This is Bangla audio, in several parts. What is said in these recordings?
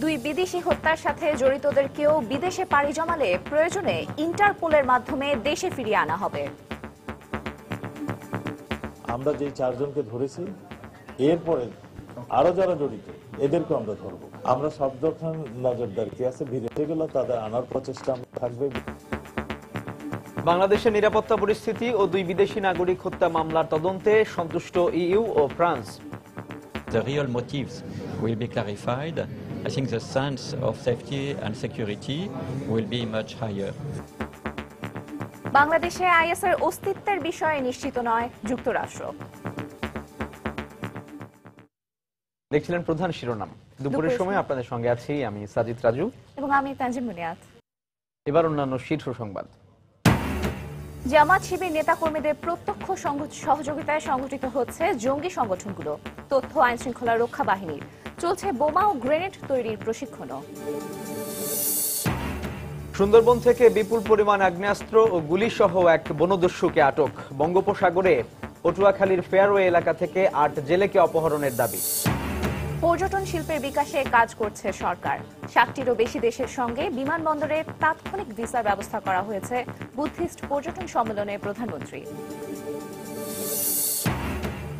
দুই বিদেশি হত্যার সাথে জড়িতদের কেউ বিদেশে পাড়ি জমালে প্রয়োজনে ইন্টারপোলের মাধ্যমে দেশে ফিরিয়ে আনা হবে। আমরা যে 4 জনকে ধরেছি এরপরে আরো যারা জড়িত এদেরকে আমরা ধরবো। আমরা সব যখন নজরদারিতে আছে, বিদেশে গেলে তাদের আনার প্রচেষ্টা থাকবে। বাংলাদেশের নিরাপত্তা পরিস্থিতি ও দুই বিদেশি নাগরিক হত্যা মামলার তদন্তে সন্তুষ্ট ইইউ ও France. The real motives will be clarified. I think the sense of safety and security will be much higher. বাংলাদেশে আইএসের অস্তিত্বের বিষয়ে নিশ্চিত নয় যুক্তরাষ্ট্র। দেখছিলেন প্রধান শিরোনাম। দুপুরের সময় আপনাদের সঙ্গে আছি আমি সাজিদ রাজু এবং আমি তানজিম মুনিয়াত। এবার অন্যান্য শীর্ষ সংবাদ। জামাত শিবির নেতাকর্মীদের প্রত্যক্ষ সহযোগিতায় সংগঠিত হচ্ছে জঙ্গি সংগঠনগুলো। তথ্য আইন শৃঙ্খলা রক্ষা বাহিনীর চলছে বোমা ও গ্রেনেড তৈরির প্রশিক্ষণও। সুন্দরবন থেকে বিপুল পরিমাণ আগ্নেয়াস্ত্র ও গুলি সহ এক বনদস্যুকে আটক। বঙ্গোপসাগরে পটুয়াখালীর ফেয়ারওয়ে এলাকা থেকে 8 জেলেকে অপহরণের দাবি। পর্যটন শিল্পের বিকাশে কাজ করছে সরকার। 60টিরও বেশি দেশের সঙ্গে বিমানবন্দরে তাৎক্ষণিক ভিসার ব্যবস্থা করা হয়েছে বুদ্ধিস্ট পর্যটন সম্মেলনে প্রধানমন্ত্রী।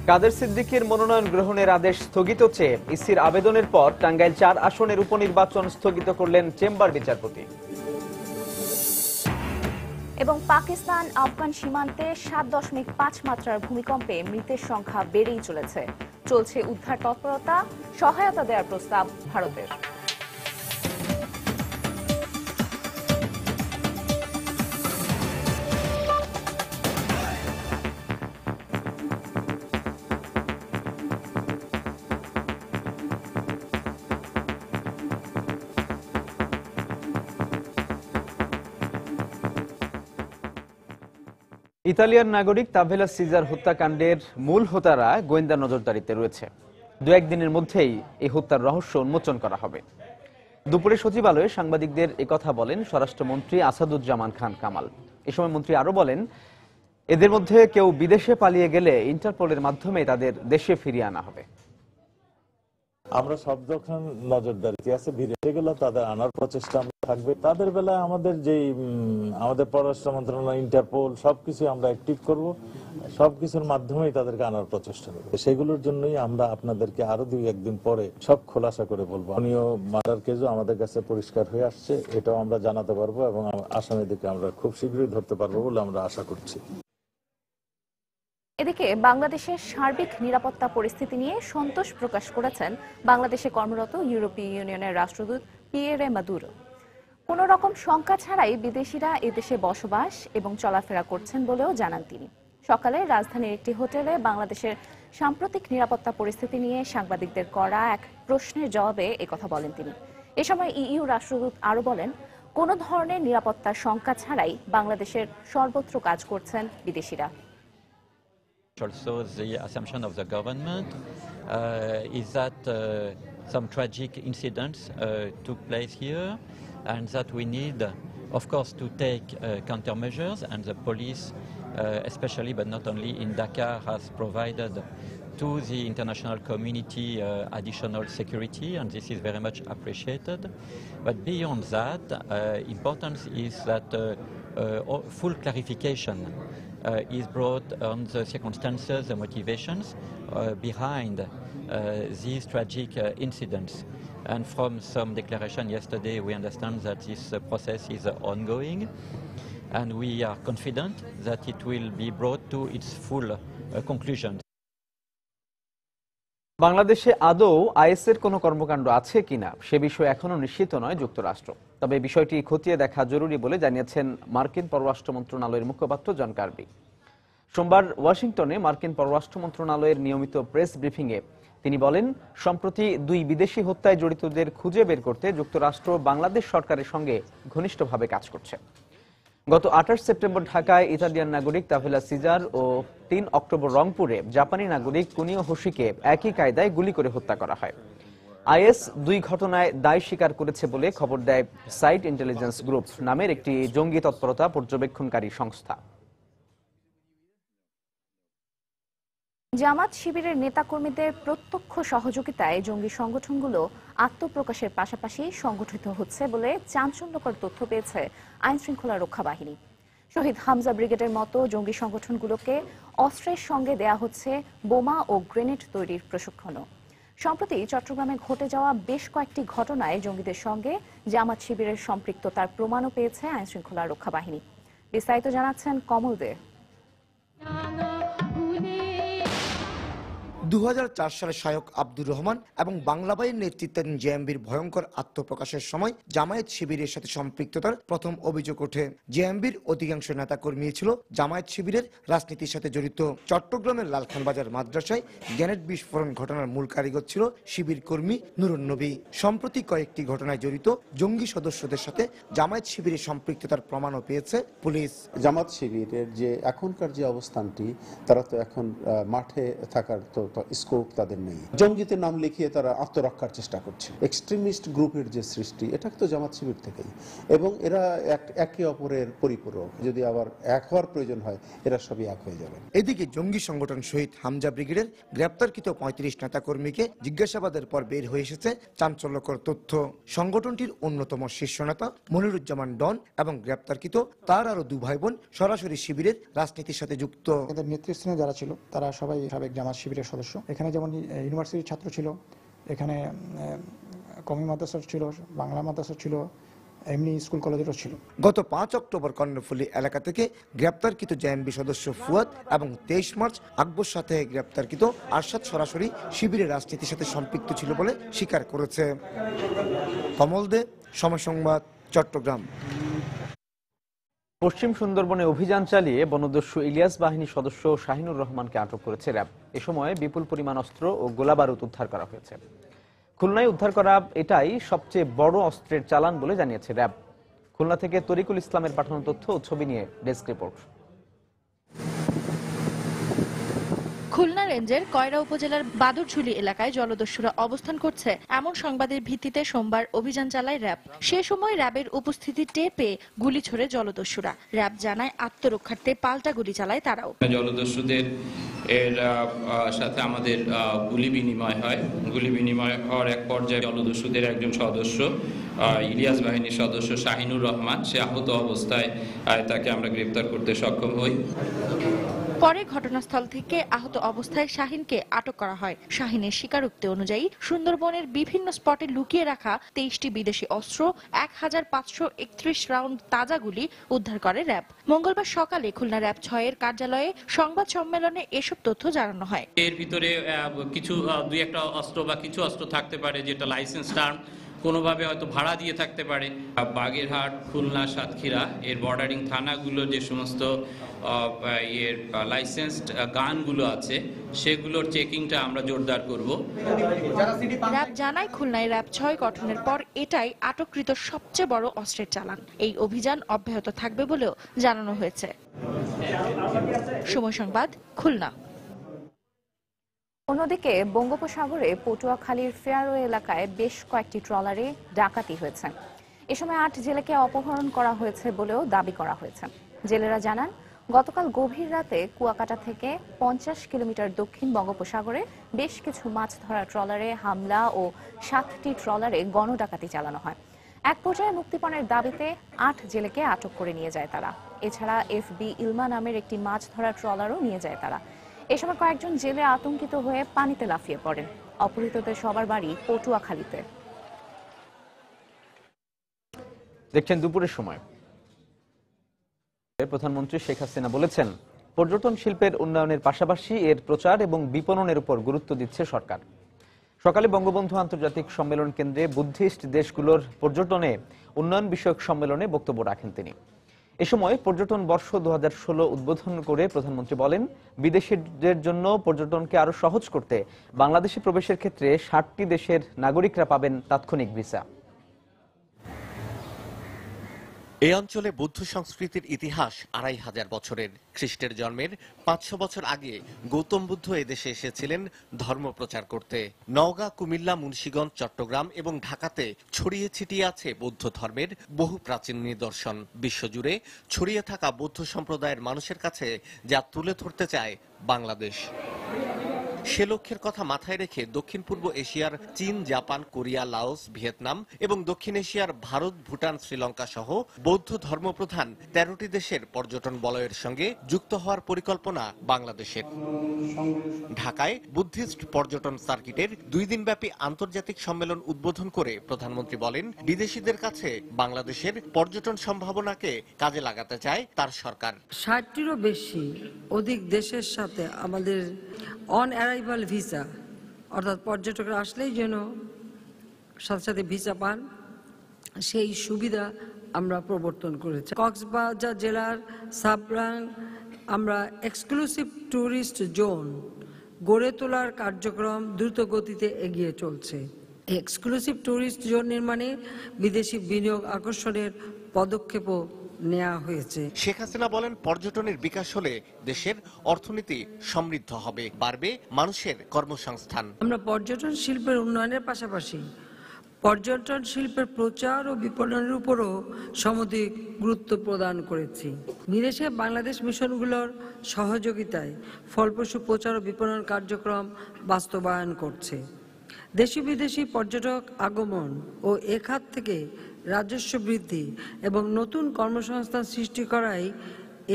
কাদের সিদ্দিকীর মনোনয়ন গ্রহণের আদেশ স্থগিত চেয়ে ইসির আবেদনের পর টাঙ্গাইল 4 আসনের উপনির্বাচন স্থগিত করলেন চেম্বার বিচারপতি। এবং পাকিস্তান আফগান সীমান্তে 7.5 মাত্রার ভূমিকম্পে মৃতের সংখ্যা বেড়েই চলেছে। চলছে উদ্ধার তৎপরতা, সহায়তা দেওয়ার প্রস্তাব ভারতের। ইতালিয়ান নাগরিক তাভেলা সিজার হত্যাকাণ্ডের মূল হোতারা গোয়েন্দা নজরদারিতে রয়েছে। 2-1 দিনের মধ্যেই এই হত্যার রহস্য উন্মোচন করা হবে। দুপুরে সচিবালয়ে সাংবাদিকদের একথা বলেন স্বরাষ্ট্রমন্ত্রী আসাদুজ্জামান খান কামাল। এ সময় মন্ত্রী আরো বলেন, এদের মধ্যে কেউ বিদেশে পালিয়ে গেলে ইন্টারপোলের মাধ্যমে তাদের দেশে ফিরিয়ে আনা হবে। আমরা সব যখন নজরদারিতে আছে, বিদেশে গেলে তাদের আনার প্রচেষ্টা থাকবে। তাদের বেলায় আমাদের পররাষ্ট্র মন্ত্রণালয়, ইন্টারপোল সবকিছু আমরা অ্যাক্টিভ করব। সবকিছুর মাধ্যমেই তাদেরকে আনার প্রচেষ্টা নেব। সেগুলোর জন্যই আমরা আপনাদেরকে আরো 2-1 দিন পরে সব খোলাসা করে বলবো। আমিও মার্ডার কেসও আমাদের কাছে পরিষ্কার হয়ে আসছে, এটাও আমরা জানাতে পারবো এবং আসামিদেরকে আমরা খুব শীঘ্রই ধরতে পারবো বলে আমরা আশা করছি। এদিকে বাংলাদেশের সার্বিক নিরাপত্তা পরিস্থিতি নিয়ে সন্তোষ প্রকাশ করেছেন বাংলাদেশে কর্মরত ইউরোপীয় ইউনিয়নের রাষ্ট্রদূত পিয়েরে মাদুরো। কোনো রকম শঙ্কা ছাড়াই বিদেশিরা এদেশে বসবাস এবং চলাফেরা করছেন বলেও জানান তিনি। সকালে রাজধানীর একটি হোটেলে বাংলাদেশের সাম্প্রতিক নিরাপত্তা পরিস্থিতি নিয়ে সাংবাদিকদের করা এক প্রশ্নের জবাবে একথা বলেন তিনি। এ সময় ইইউ রাষ্ট্রদূত আরও বলেন, কোনো ধরনের নিরাপত্তার শঙ্কা ছাড়াই বাংলাদেশের সর্বত্র কাজ করছেন বিদেশিরা। Also, the assumption of the government is that some tragic incidents took place here, and that we need, of course, to take countermeasures, and the police, especially but not only in Dakar, has provided to the international community additional security, and this is very much appreciated. But beyond that, importance is that full clarification is brought on the circumstances, the motivations behind these tragic incidents. And from some declaration yesterday, we understand that this process is ongoing, and we are confident that it will be brought to its full conclusion. বাংলাদেশে আদৌ আইএসের কোনো কর্মকাণ্ড আছে কিনা সে বিষয়ে এখনো নিশ্চিত নয় যুক্তরাষ্ট্র। তবে বিষয়টি খতিয়ে দেখা জরুরি বলে জানিয়েছেন মার্কিন পররাষ্ট্র মন্ত্রণালয়ের মুখপাত্র জন কার্বি। সোমবার ওয়াশিংটনে মার্কিন পররাষ্ট্র মন্ত্রণালয়ের নিয়মিত প্রেস ব্রিফিংয়ে তিনি বলেন, সম্প্রতি 2 বিদেশি হত্যায় জড়িতদের খুঁজে বের করতে যুক্তরাষ্ট্র বাংলাদেশ সরকারের সঙ্গে ঘনিষ্ঠভাবে কাজ করছে। গত 28 সেপ্টেম্বর ঢাকায় ইতালিয়ান নাগরিক তাভেলা সিজার ও 3 অক্টোবর রংপুরে জাপানি নাগরিক কুনিও হোশিকে একই কায়দায় গুলি করে হত্যা করা হয়। আইএস 2 ঘটনায় দায় স্বীকার করেছে বলে খবর দেয় সাইট ইন্টেলিজেন্স গ্রুপ নামের একটি জঙ্গি তৎপরতা পর্যবেক্ষণকারী সংস্থা। জামাত শিবিরের নেতাকর্মীদের প্রত্যক্ষ সহযোগিতায় জঙ্গি সংগঠনগুলো আত্মপ্রকাশের পাশাপাশি সংগঠিত হচ্ছে বলে চাঞ্চল্যকর তথ্য পেয়েছে আইনশৃঙ্খলা রক্ষা বাহিনী। শহীদ হামজা ব্রিগেডের মতো জঙ্গি সংগঠনগুলোকে অস্ত্রের সঙ্গে দেয়া হচ্ছে বোমা ও গ্রেনেড তৈরির প্রশিক্ষণও। সম্প্রতি চট্টগ্রামে ঘটে যাওয়া বেশ কয়েকটি ঘটনায় জঙ্গিদের সঙ্গে জামাত শিবিরের সম্পৃক্ততার প্রমাণও পেয়েছে আইনশৃঙ্খলা রক্ষা বাহিনী। বিস্তারিত জানাচ্ছেন কমল দে। 2004 সালে শায়ক আব্দুর রহমান এবং বাংলা বাহিনীর নেতৃত্বাধীন জেএমবির ভয়ঙ্কর আত্মপ্রকাশের সময় জামায়াত শিবিরের সাথে সম্পৃক্ততার প্রথম অভিযোগ ওঠে। জেএমবির অধিকাংশ নেতাকর্মী ছিল জামায়াত শিবিরের রাজনীতির সাথে জড়িত। চট্টগ্রামের লালখান বাজার মাদ্রাসায় গ্রেনেড বিস্ফোরণ ঘটনার মূল কারিগর ছিল শিবির কর্মী নুরুন নবী। সম্প্রতি কয়েকটি ঘটনায় জড়িত জঙ্গি সদস্যদের সাথে জামায়াত শিবিরের সম্পৃক্ততার প্রমাণও পেয়েছে পুলিশ। জামাত শিবিরের যে এখনকার যে অবস্থানটি, তারা তো এখন মাঠে থাকার তো স্কোপ তাদের নেই। জঙ্গিতে নাম লিখিয়ে তারা আত্মরক্ষার চেষ্টা করছে। এক্সট্রিমিস্ট গ্রুপের যে সৃষ্টি, এটা তো জামাত শিবির থেকেই, এবং এরা একে অপরের পরিপূরক। যদি আবার এক হওয়ার প্রয়োজন হয়, এরা সবই এক হয়ে যাবে। এদিকে জঙ্গি সংগঠন শহীদ হামজা ব্রিগেডের গ্রেপ্তারকৃত 35 নেতাকর্মীকে জিজ্ঞাসাবাদের পর বের হয়ে এসেছে চাঞ্চল্যকর তথ্য। সংগঠনটির অন্যতম শীর্ষ নেতা মনিরুজ্জামান ডন এবং গ্রেপ্তারকৃত তার আরো 2 ভাই বোন সরাসরি শিবিরের রাজনীতির সাথে যুক্ত। নেতৃস্থানীয় যারা ছিল তারা সবাই সাবেক জামাত শিবিরের সদস্য। এখানে যেমন ইউনিভার্সিটির ছাত্র ছিল, এখানে কমি মাদ্রাসা ছিল, বাংলা মাদ্রাসা ছিল, এমনি স্কুল কলেজেরও ছিল। গত 5 অক্টোবর কর্ণফুলী এলাকা থেকে গ্রেপ্তারকৃত জেএমবি সদস্য ফুয়াদ এবং 23 মার্চ আকবর সাথে গ্রেপ্তারকৃত আরশাদ সরাসরি শিবিরের রাজনীতির সাথে সম্পৃক্ত ছিল বলে স্বীকার করেছে। কমল দে, সময় সংবাদ, চট্টগ্রাম। পশ্চিম সুন্দরবনে অভিযান চালিয়ে বনদস্যু ইলিয়াস বাহিনীর সদস্য শাহিনুর রহমানকে আটক করেছে র্যাব। এ সময় বিপুল পরিমাণ অস্ত্র ও গোলাবারুদ উদ্ধার করা হয়েছে। খুলনায় উদ্ধার করা এটাই সবচেয়ে বড় অস্ত্রের চালান বলে জানিয়েছে র্যাব। খুলনা থেকে তরিকুল ইসলামের পাঠানো তথ্য ও ছবি নিয়ে ডেস্ক রিপোর্ট। খুলনা রেঞ্জের কয়রা উপজেলার বাদুরঝুলি এলাকায় জলদস্যুরা অবস্থান করছে এমন সংবাদের ভিত্তিতে সোমবার অভিযান চালায় র্যাব। সে সময় র্যাবের উপস্থিতি টের পেয়ে গুলি ছোড়ে জলদস্যুরা। র্যাব জানায় আত্মরক্ষার্থে পাল্টা গুলি চালায় তারাও। জলদস্যুদের এর সাথে আমাদের গুলি বিনিময় হয়। গুলি বিনিময় হওয়ার এক পর্যায়ে জলদস্যুদের একজন সদস্য, ইলিয়াস বাহিনীর সদস্য শাহিনুর রহমান, সে আহত অবস্থায় তাকে আমরা গ্রেপ্তার করতে সক্ষম হই। পরে ঘটনাস্থল থেকে আহত অবস্থায় শাহিনকে আটক করা হয়। শাহিনের স্বীকারোক্তি অনুযায়ী সুন্দরবনের বিভিন্ন স্পটে লুকিয়ে রাখা 23টি বিদেশি অস্ত্র, 1531 রাউন্ড তাজা গুলি উদ্ধার করে র্যাব। মঙ্গলবার সকালে খুলনা র্যাব 6 এর কার্যালয়ে সংবাদ সম্মেলনে এসব তথ্য জানানো হয়। এর ভিতরে কিছু 2-1টা অস্ত্র বা কিছু অস্ত্র থাকতে পারে যেটা লাইসেন্স টার্ম, কোনোভাবে হয়তো ভাড়া দিয়ে থাকতে পারে। বাগেরহাট, খুলনা, সাতক্ষীরা এর বর্ডারিং থানাগুলো যে সমস্ত লাইসেন্সড গানগুলো আছে, সেগুলোর চেকিংটা আমরা জোরদার করব। র্যাব জানায় খুলনায় র্যাব 6 গঠনের পর এটাই আটককৃত সবচেয়ে বড় অস্ত্রের চালান। এই অভিযান অব্যাহত থাকবে বলেও জানানো হয়েছে। সময় সংবাদ, খুলনা। অন্যদিকে বঙ্গোপসাগরে পটুয়াখালীর ফেয়ারওয়ে এলাকায় বেশ কয়েকটি ট্রলারে ডাকাতি হয়েছে। এ সময় 8 জেলেকে অপহরণ করা হয়েছে বলেও দাবি করা হয়েছে। জেলেরা জানান, গতকাল গভীর রাতে কুয়াকাটা থেকে 50 কিলোমিটার দক্ষিণ বঙ্গোপসাগরে বেশ কিছু মাছ ধরা ট্রলারে হামলা ও 7টি ট্রলারে গণডাকাতি চালানো হয়। এক পর্যায়ে মুক্তিপণের দাবিতে 8 জেলেকে আটক করে নিয়ে যায় তারা। এছাড়া FB ইলমা নামের একটি মাছ ধরা ট্রলারও নিয়ে যায় তারা। এ সময় কয়েকজন জেলে আতঙ্কিত হয়ে পানিতে লাফিয়ে পড়েন। অপহৃতদের সবার বাড়ি পটুয়াখালীতে। দেখছেন দুপুরের সময়। প্রধানমন্ত্রী শেখ হাসিনা বলেছেন, পর্যটন শিল্পের উন্নয়নের পাশাপাশি এর প্রচার এবং বিপণনের উপর গুরুত্ব দিচ্ছে সরকার। সকালে বঙ্গবন্ধু আন্তর্জাতিক সম্মেলন কেন্দ্রে বুদ্ধিস্ট দেশগুলোর পর্যটনে উন্নয়ন বিষয়ক সম্মেলনে বক্তব্য রাখেন তিনি। এ সময় পর্যটন বর্ষ 2016 উদ্বোধন করে প্রধানমন্ত্রী বলেন, বিদেশিদের জন্য পর্যটনকে আরো সহজ করতে বাংলাদেশে প্রবেশের ক্ষেত্রে 60টি দেশের নাগরিকরা পাবেন তাৎক্ষণিক ভিসা। এই অঞ্চলে বৌদ্ধ সংস্কৃতির ইতিহাস 2500 বছরের। খ্রিস্টের জন্মের 500 বছর আগে গৌতম বুদ্ধ এদেশে এসেছিলেন ধর্ম প্রচার করতে। নওগাঁ, কুমিল্লা, মুন্সিগঞ্জ, চট্টগ্রাম এবং ঢাকাতে ছড়িয়ে ছিটিয়ে আছে বৌদ্ধ ধর্মের বহু প্রাচীন নিদর্শন। বিশ্বজুড়ে ছড়িয়ে থাকা বৌদ্ধ সম্প্রদায়ের মানুষের কাছে যা তুলে ধরতে চায় বাংলাদেশ। সে লক্ষ্যের কথা মাথায় রেখে দক্ষিণ পূর্ব এশিয়ার চীন, জাপান, কোরিয়া, লাওস, ভিয়েতনাম এবং দক্ষিণ এশিয়ার ভারত, ভুটান, শ্রীলঙ্কা সহ বৌদ্ধ ধর্মপ্রধান 13টি দেশের পর্যটন বলয়ের সঙ্গে যুক্ত হওয়ার পরিকল্পনা বাংলাদেশের। ঢাকায় বুদ্ধিস্ট পর্যটন সার্কিটের 2 দিনব্যাপী আন্তর্জাতিক সম্মেলন উদ্বোধন করে প্রধানমন্ত্রী বলেন, বিদেশিদের কাছে বাংলাদেশের পর্যটন সম্ভাবনাকে কাজে লাগাতে চায় তার সরকার। 60টিরও বেশি অধিক দেশের সাথে আমাদের অন অ্যারাইভাল ভিসা, অর্থাৎ পর্যটকরা আসলেই যেন সাথে সাথে ভিসা পান, সেই সুবিধা আমরা প্রবর্তন করেছি। কক্সবাজার জেলার সাবরাং আমরা এক্সক্লুসিভ ট্যুরিস্ট জোন গড়ে তোলার কার্যক্রম দ্রুত গতিতে এগিয়ে চলছে। এক্সক্লুসিভ ট্যুরিস্ট জোন নির্মাণে বিদেশি বিনিয়োগ আকর্ষণের পদক্ষেপও নেওয়া হয়েছে। শেখ হাসিনা বলেন, পর্যটনের বিকাশ হলে দেশের অর্থনীতি সমৃদ্ধ হবে, বাড়বে মানুষের কর্মসংস্থান। আমরা পর্যটন শিল্পের উন্নয়নের পাশাপাশি পর্যটন শিল্পের প্রচার ও বিপণনের উপরও সমধিক গুরুত্ব প্রদান করেছি। বিদেশে বাংলাদেশ মিশনগুলোর সহযোগিতায় ফলপ্রসূ প্রচার ও বিপণন কার্যক্রম বাস্তবায়ন করছে। দেশি বিদেশি পর্যটক আগমন ও এ খাত থেকে রাজস্ব বৃদ্ধি এবং নতুন কর্মসংস্থান সৃষ্টি করাই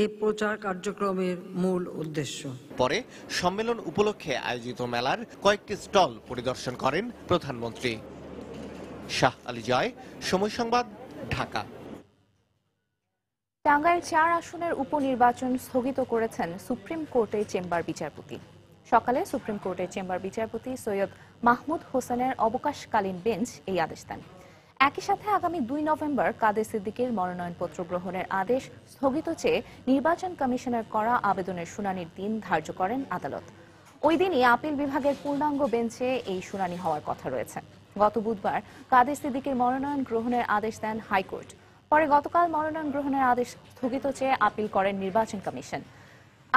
এই প্রচার কার্যক্রমের মূল উদ্দেশ্য। পরে সম্মেলন উপলক্ষে আয়োজিত মেলার কয়েকটি স্টল পরিদর্শন করেন প্রধানমন্ত্রী। শাহ আলী জয়, সময় সংবাদ, ঢাকা। টাঙ্গাইল 4 আসনের উপনির্বাচন স্থগিত করেছেন সুপ্রিম কোর্টের চেম্বার বিচারপতি। সকালে সুপ্রিম কোর্টের চেম্বার বিচারপতি সৈয়দ মাহমুদ হোসেনের অবকাশকালীন বেঞ্চ এই আদেশ দেন। একই সাথে আগামী 2 নভেম্বর কাদের সিদ্দিকীর মনোনয়নপত্র গ্রহণের আদেশ স্থগিত চেয়ে নির্বাচন কমিশনের করা আবেদনের শুনানির দিন ধার্য করেন আদালত। ওই দিনই আপিল বিভাগের পূর্ণাঙ্গ বেঞ্চে এই শুনানি হওয়ার কথা রয়েছে। গত বুধবার কাদের সিদ্দিকীর মনোনয়ন গ্রহণের আদেশ দেন হাইকোর্ট। পরে গতকাল মনোনয়ন গ্রহণের আদেশ স্থগিত চেয়ে আপিল করেন নির্বাচন কমিশন।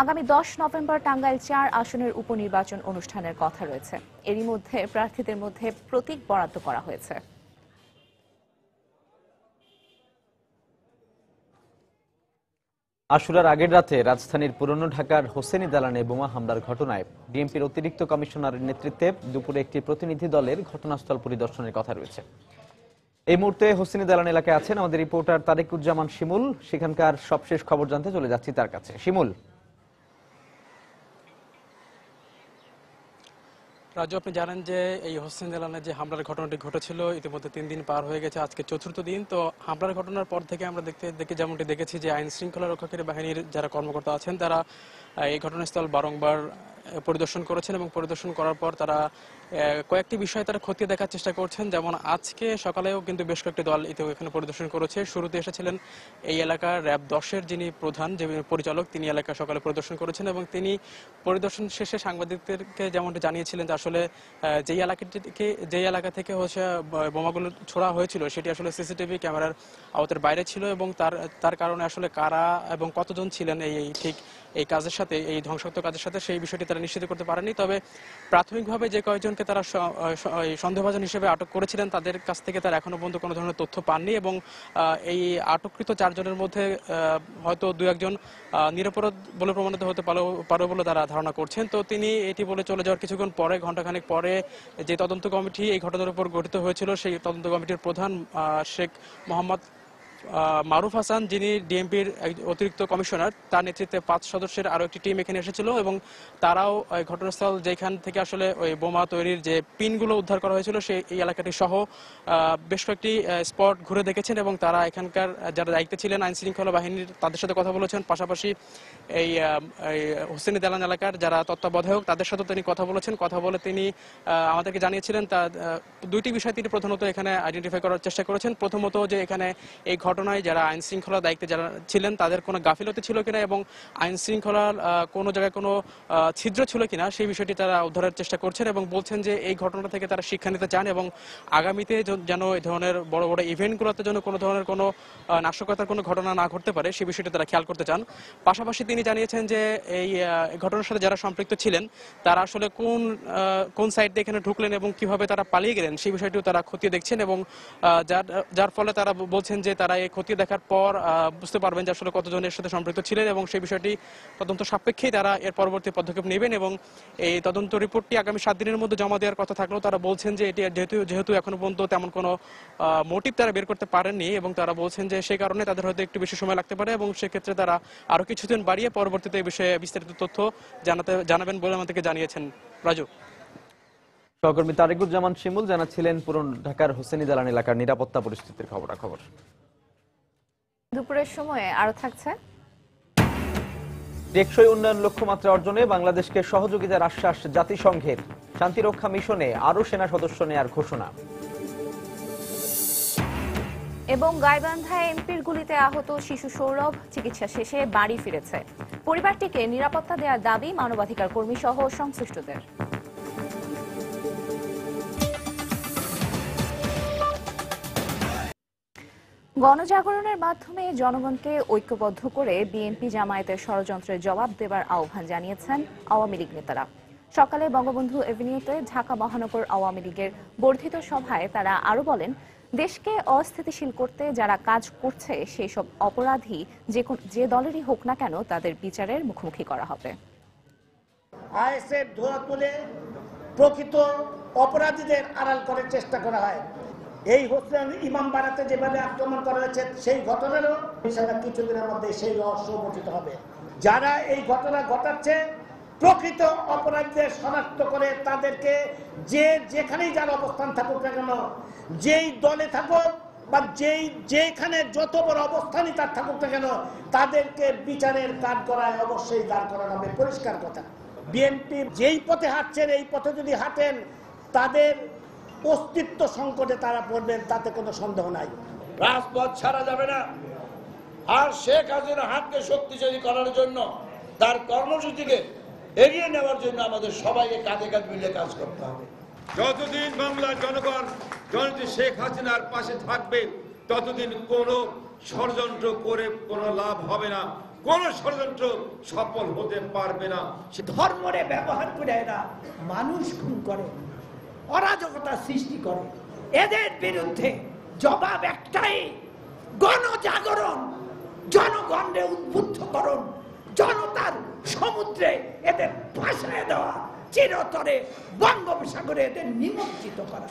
আগামী 10 নভেম্বর টাঙ্গাইল 4 আসনের উপনির্বাচন অনুষ্ঠানের কথা রয়েছে। এরই মধ্যে প্রার্থীদের মধ্যে প্রতীক বরাদ্দ করা হয়েছে। আশুরার আগের রাতে রাজধানীর পুরনো ঢাকার হোসেনি দালানে বোমা হামলার ঘটনায় বিএনপির অতিরিক্ত কমিশনারের নেতৃত্বে দুপুরে একটি প্রতিনিধি দলের ঘটনাস্থল পরিদর্শনের কথা রয়েছে। এই মুহূর্তে হোসেনি দালান এলাকায় আছেন আমাদের রিপোর্টার তারেকুজ্জামান শিমুল। সেখানকার সবশেষ খবর জানতে চলে যাচ্ছি তার কাছে। শিমুল। রাজু, আপনি জানেন যে এই হোসেন দালানে যে হামলার ঘটনাটি ঘটেছিল ইতিমধ্যে 3 দিন পার হয়ে গেছে, আজকে 4র্থ দিন। তো হামলার ঘটনার পর থেকে আমরা যেমনটি দেখেছি যে আইন শৃঙ্খলা রক্ষাকারী বাহিনীর যারা কর্মকর্তা আছেন তারা এই ঘটনাস্থল বারংবার পরিদর্শন করেছেন এবং পরিদর্শন করার পর তারা কয়েকটি বিষয়ে তারা খতিয়ে দেখার চেষ্টা করছেন। যেমন আজকে সকালেও কিন্তু বেশ কয়েকটি দল এখানে পরিদর্শন করেছে। শুরুতে এসেছিলেন এই এলাকার র্যাব 10-এর যিনি প্রধান, যে পরিচালক, তিনি এলাকা সকালে পরিদর্শন করেছেন এবং তিনি পরিদর্শন শেষে সাংবাদিকদেরকে যেমনটি জানিয়েছিলেন যে আসলে যেই এলাকা থেকে হচ্ছে বোমাগুলো ছোড়া হয়েছিল সেটি আসলে সিসিটিভি ক্যামেরার আওতার বাইরে ছিল এবং তার কারণে আসলে কারা এবং কতজন ছিলেন এই কাজের সাথে, এই ধ্বংসাত্মক কাজের সাথে, সেই বিষয়টি তারা নিশ্চিত করতে পারেনি। তবে প্রাথমিকভাবে যে কয়েকজনকে তারা সন্দেহভাজন হিসেবে আটক করেছিলেন তাদের কাছ থেকে তারা এখনো পর্যন্ত কোনো ধরনের তথ্য পাননি এবং আটককৃত 4 জনের মধ্যে হয়তো 2-1 জন নিরপরাধ বলে প্রমাণিত হতে পারে বলে তারা ধারণা করছেন। তো তিনি এটি বলে চলে যাওয়ার কিছুক্ষণ পরে, ঘণ্টাখানেক পরে, যে তদন্ত কমিটি এই ঘটনার উপর গঠিত হয়েছিল সেই তদন্ত কমিটির প্রধান শেখ মোহাম্মদ মারুফ হাসান, যিনি ডিএমপির অতিরিক্ত কমিশনার, তার নেতৃত্বে 5 সদস্যের আরো একটি টিম এখানে এসেছিল এবং তারাও ঘটনাস্থল যেখান থেকে আসলে ওই বোমা তৈরির যে পিনগুলো উদ্ধার করা হয়েছিল সেই এই এলাকাটি সহ বেশ কয়েকটি স্পট ঘুরে দেখেছেন এবং তারা এখানকার যারা দায়িত্বে ছিলেন আইন শৃঙ্খলা বাহিনীর তাদের সাথে কথা বলেছেন। পাশাপাশি এই হোসেনি দালান এলাকার যারা তত্ত্বাবধায়ক তাদের সাথে তিনি কথা বলেছেন। কথা বলে তিনি আমাদেরকে জানিয়েছিলেন তার 2টি বিষয় তিনি প্রধানত এখানে আইডেন্টিফাই করার চেষ্টা করেছেন। প্রথমত যে এখানে এই ঘটনায় যারা আইন শৃঙ্খলা দায়িত্বে যারা ছিলেন তাদের কোনো গাফিলতি ছিল কিনা এবং আইন শৃঙ্খলার কোনো জায়গায় কোনো ছিদ্র ছিল কিনা সেই বিষয়টি তারা উদ্ধারের চেষ্টা করছেন এবং বলছেন যে এই ঘটনা থেকে তারা শিক্ষা নিতে চান এবং আগামীতে যেন এই ধরনের বড় বড় ইভেন্টগুলোতে যেন কোনো ধরনের কোনো নাশকতার কোনো ঘটনা না ঘটতে পারে সেই বিষয়টি তারা খেয়াল করতে চান। পাশাপাশি তিনি জানিয়েছেন যে এই ঘটনার সাথে যারা সম্পৃক্ত ছিলেন তারা আসলে কোন সাইড দিয়ে এখানে ঢুকলেন এবং কিভাবে তারা পালিয়ে গেলেন সেই বিষয়টিও তারা খতিয়ে দেখছেন এবং যার ফলে তারা বলছেন যে তারা খতিয়ে দেখার পর বুঝতে পারবেন যে আসলে কতজনের সাথে সম্পৃক্ত ছিলেন, এবং সেই বিষয়টি তদন্ত সাপেক্ষেই তারা এর পরবর্তী পদক্ষেপ নেবেন। এবং এই তদন্ত রিপোর্টটি আগামী 7 দিনের মধ্যে জমা দেওয়ার কথা থাকলেও তারা বলছেন যে এটি যেহেতু এখনো পর্যন্ত তেমন কোনো মোটিভ তারা বের করতে পারেননি, এবং তারা বলছেন যে সেই কারণে তাদের হয়তো একটু বেশি সময় লাগতে পারে, এবং সেক্ষেত্রে তারা আরো কিছুদিন বাড়িয়ে পরবর্তীতে এই বিষয়ে বিস্তারিত তথ্য জানাবেন বলে আমাদেরকে জানিয়েছেন। রাজু। সহকর্মী তারেকুজ্জামান শিমুল জানাচ্ছিলেন পুরান ঢাকার হোসেনি দালান এলাকার নিরাপত্তা পরিস্থিতির খবরাখবর। দুপুরের সময়ে আরো থাকছে টেকসই উন্নয়ন লক্ষ্যমাত্রা অর্জনে বাংলাদেশকে সহযোগিতার আশ্বাস জাতিসংঘের, শান্তিরক্ষা মিশনে আরো সেনা সদস্য নেয়ার ঘোষণা। এবং গাইবান্ধায় এমপির গুলিতে আহত শিশু সৌরভ চিকিৎসা শেষে বাড়ি ফিরেছে। পরিবারটিকে নিরাপত্তা দেওয়ার দাবি মানবাধিকার কর্মী সহ সংশ্লিষ্টদের। গণজাগরণের মাধ্যমে জনগণকে ঐক্যবদ্ধ করে বিএনপি জামায়াতের ষড়যন্ত্রের জবাব দেবার আহ্বান জানিয়েছেন আওয়ামী লীগ নেতারা। সকালে বঙ্গবন্ধু এভিনিউতে ঢাকা মহানগর আওয়ামী লীগের বর্ধিত সভায় তারা আরো বলেন, দেশকে অস্থিতিশীল করতে যারা কাজ করছে সেই সব অপরাধী যে দলেরই হোক না কেন তাদের বিচারের মুখোমুখি করা হবে। আইএসের ধোঁয়া তুলে প্রকৃত অপরাধীদের আড়াল করার চেষ্টা করা হয়। এই হোসেন ইমামবাড়াতে যেভাবে আক্রমণ করা হয়েছে সেই ঘটনারও কিছুদিনের মধ্যে সেই রহস্য উন্মোচিত হবে। যারা এই ঘটনা ঘটাচ্ছে প্রকৃত অপরাধীদের শনাক্ত করে তাদেরকে যেখানেই যার অবস্থান থাকুক না কেন, যেই দলে থাকুক বা যেখানে যত বড় অবস্থানই তার থাকুক না কেন, তাদেরকে বিচারের কাঠগড়ায় অবশ্যই দাঁড় করানো হবে। পরিষ্কার কথা, বিএনপি যেই পথে হাঁটছেন এই পথে যদি হাঁটেন তাদের অস্তিত্ব সংকটে তারা পড়বেন, তাতে কোনো সন্দেহ নাই। রাজপথ ছাড়া যাবে না। আর শেখ হাসিনা হাতকে শক্তিশালী করার জন্য তার কর্মসূচিকে এগিয়ে নেওয়ার জন্য আমাদের সবাইকে কাঁধে কাঁধ মিলে কাজ করতে হবে। যতদিন বাংলার জনগণ জননেত্রী শেখ হাসিনার পাশে থাকবে ততদিন কোনো ষড়যন্ত্র করে কোনো লাভ হবে না, কোন ষড়যন্ত্র সফল হতে পারবে না। ধর্মরে ব্যবহার করে এরা মানুষ খুন করে, অরাজকতা সৃষ্টি করে। এদের বিরুদ্ধে জবাব একটাই, গণজাগরণ, জনগণকে উদ্বুদ্ধকরণ, জনতার সমুদ্রে এদের ভাসায় দেওয়া, চিরতরে বঙ্গোপসাগরে এদের নিমজ্জিত করা।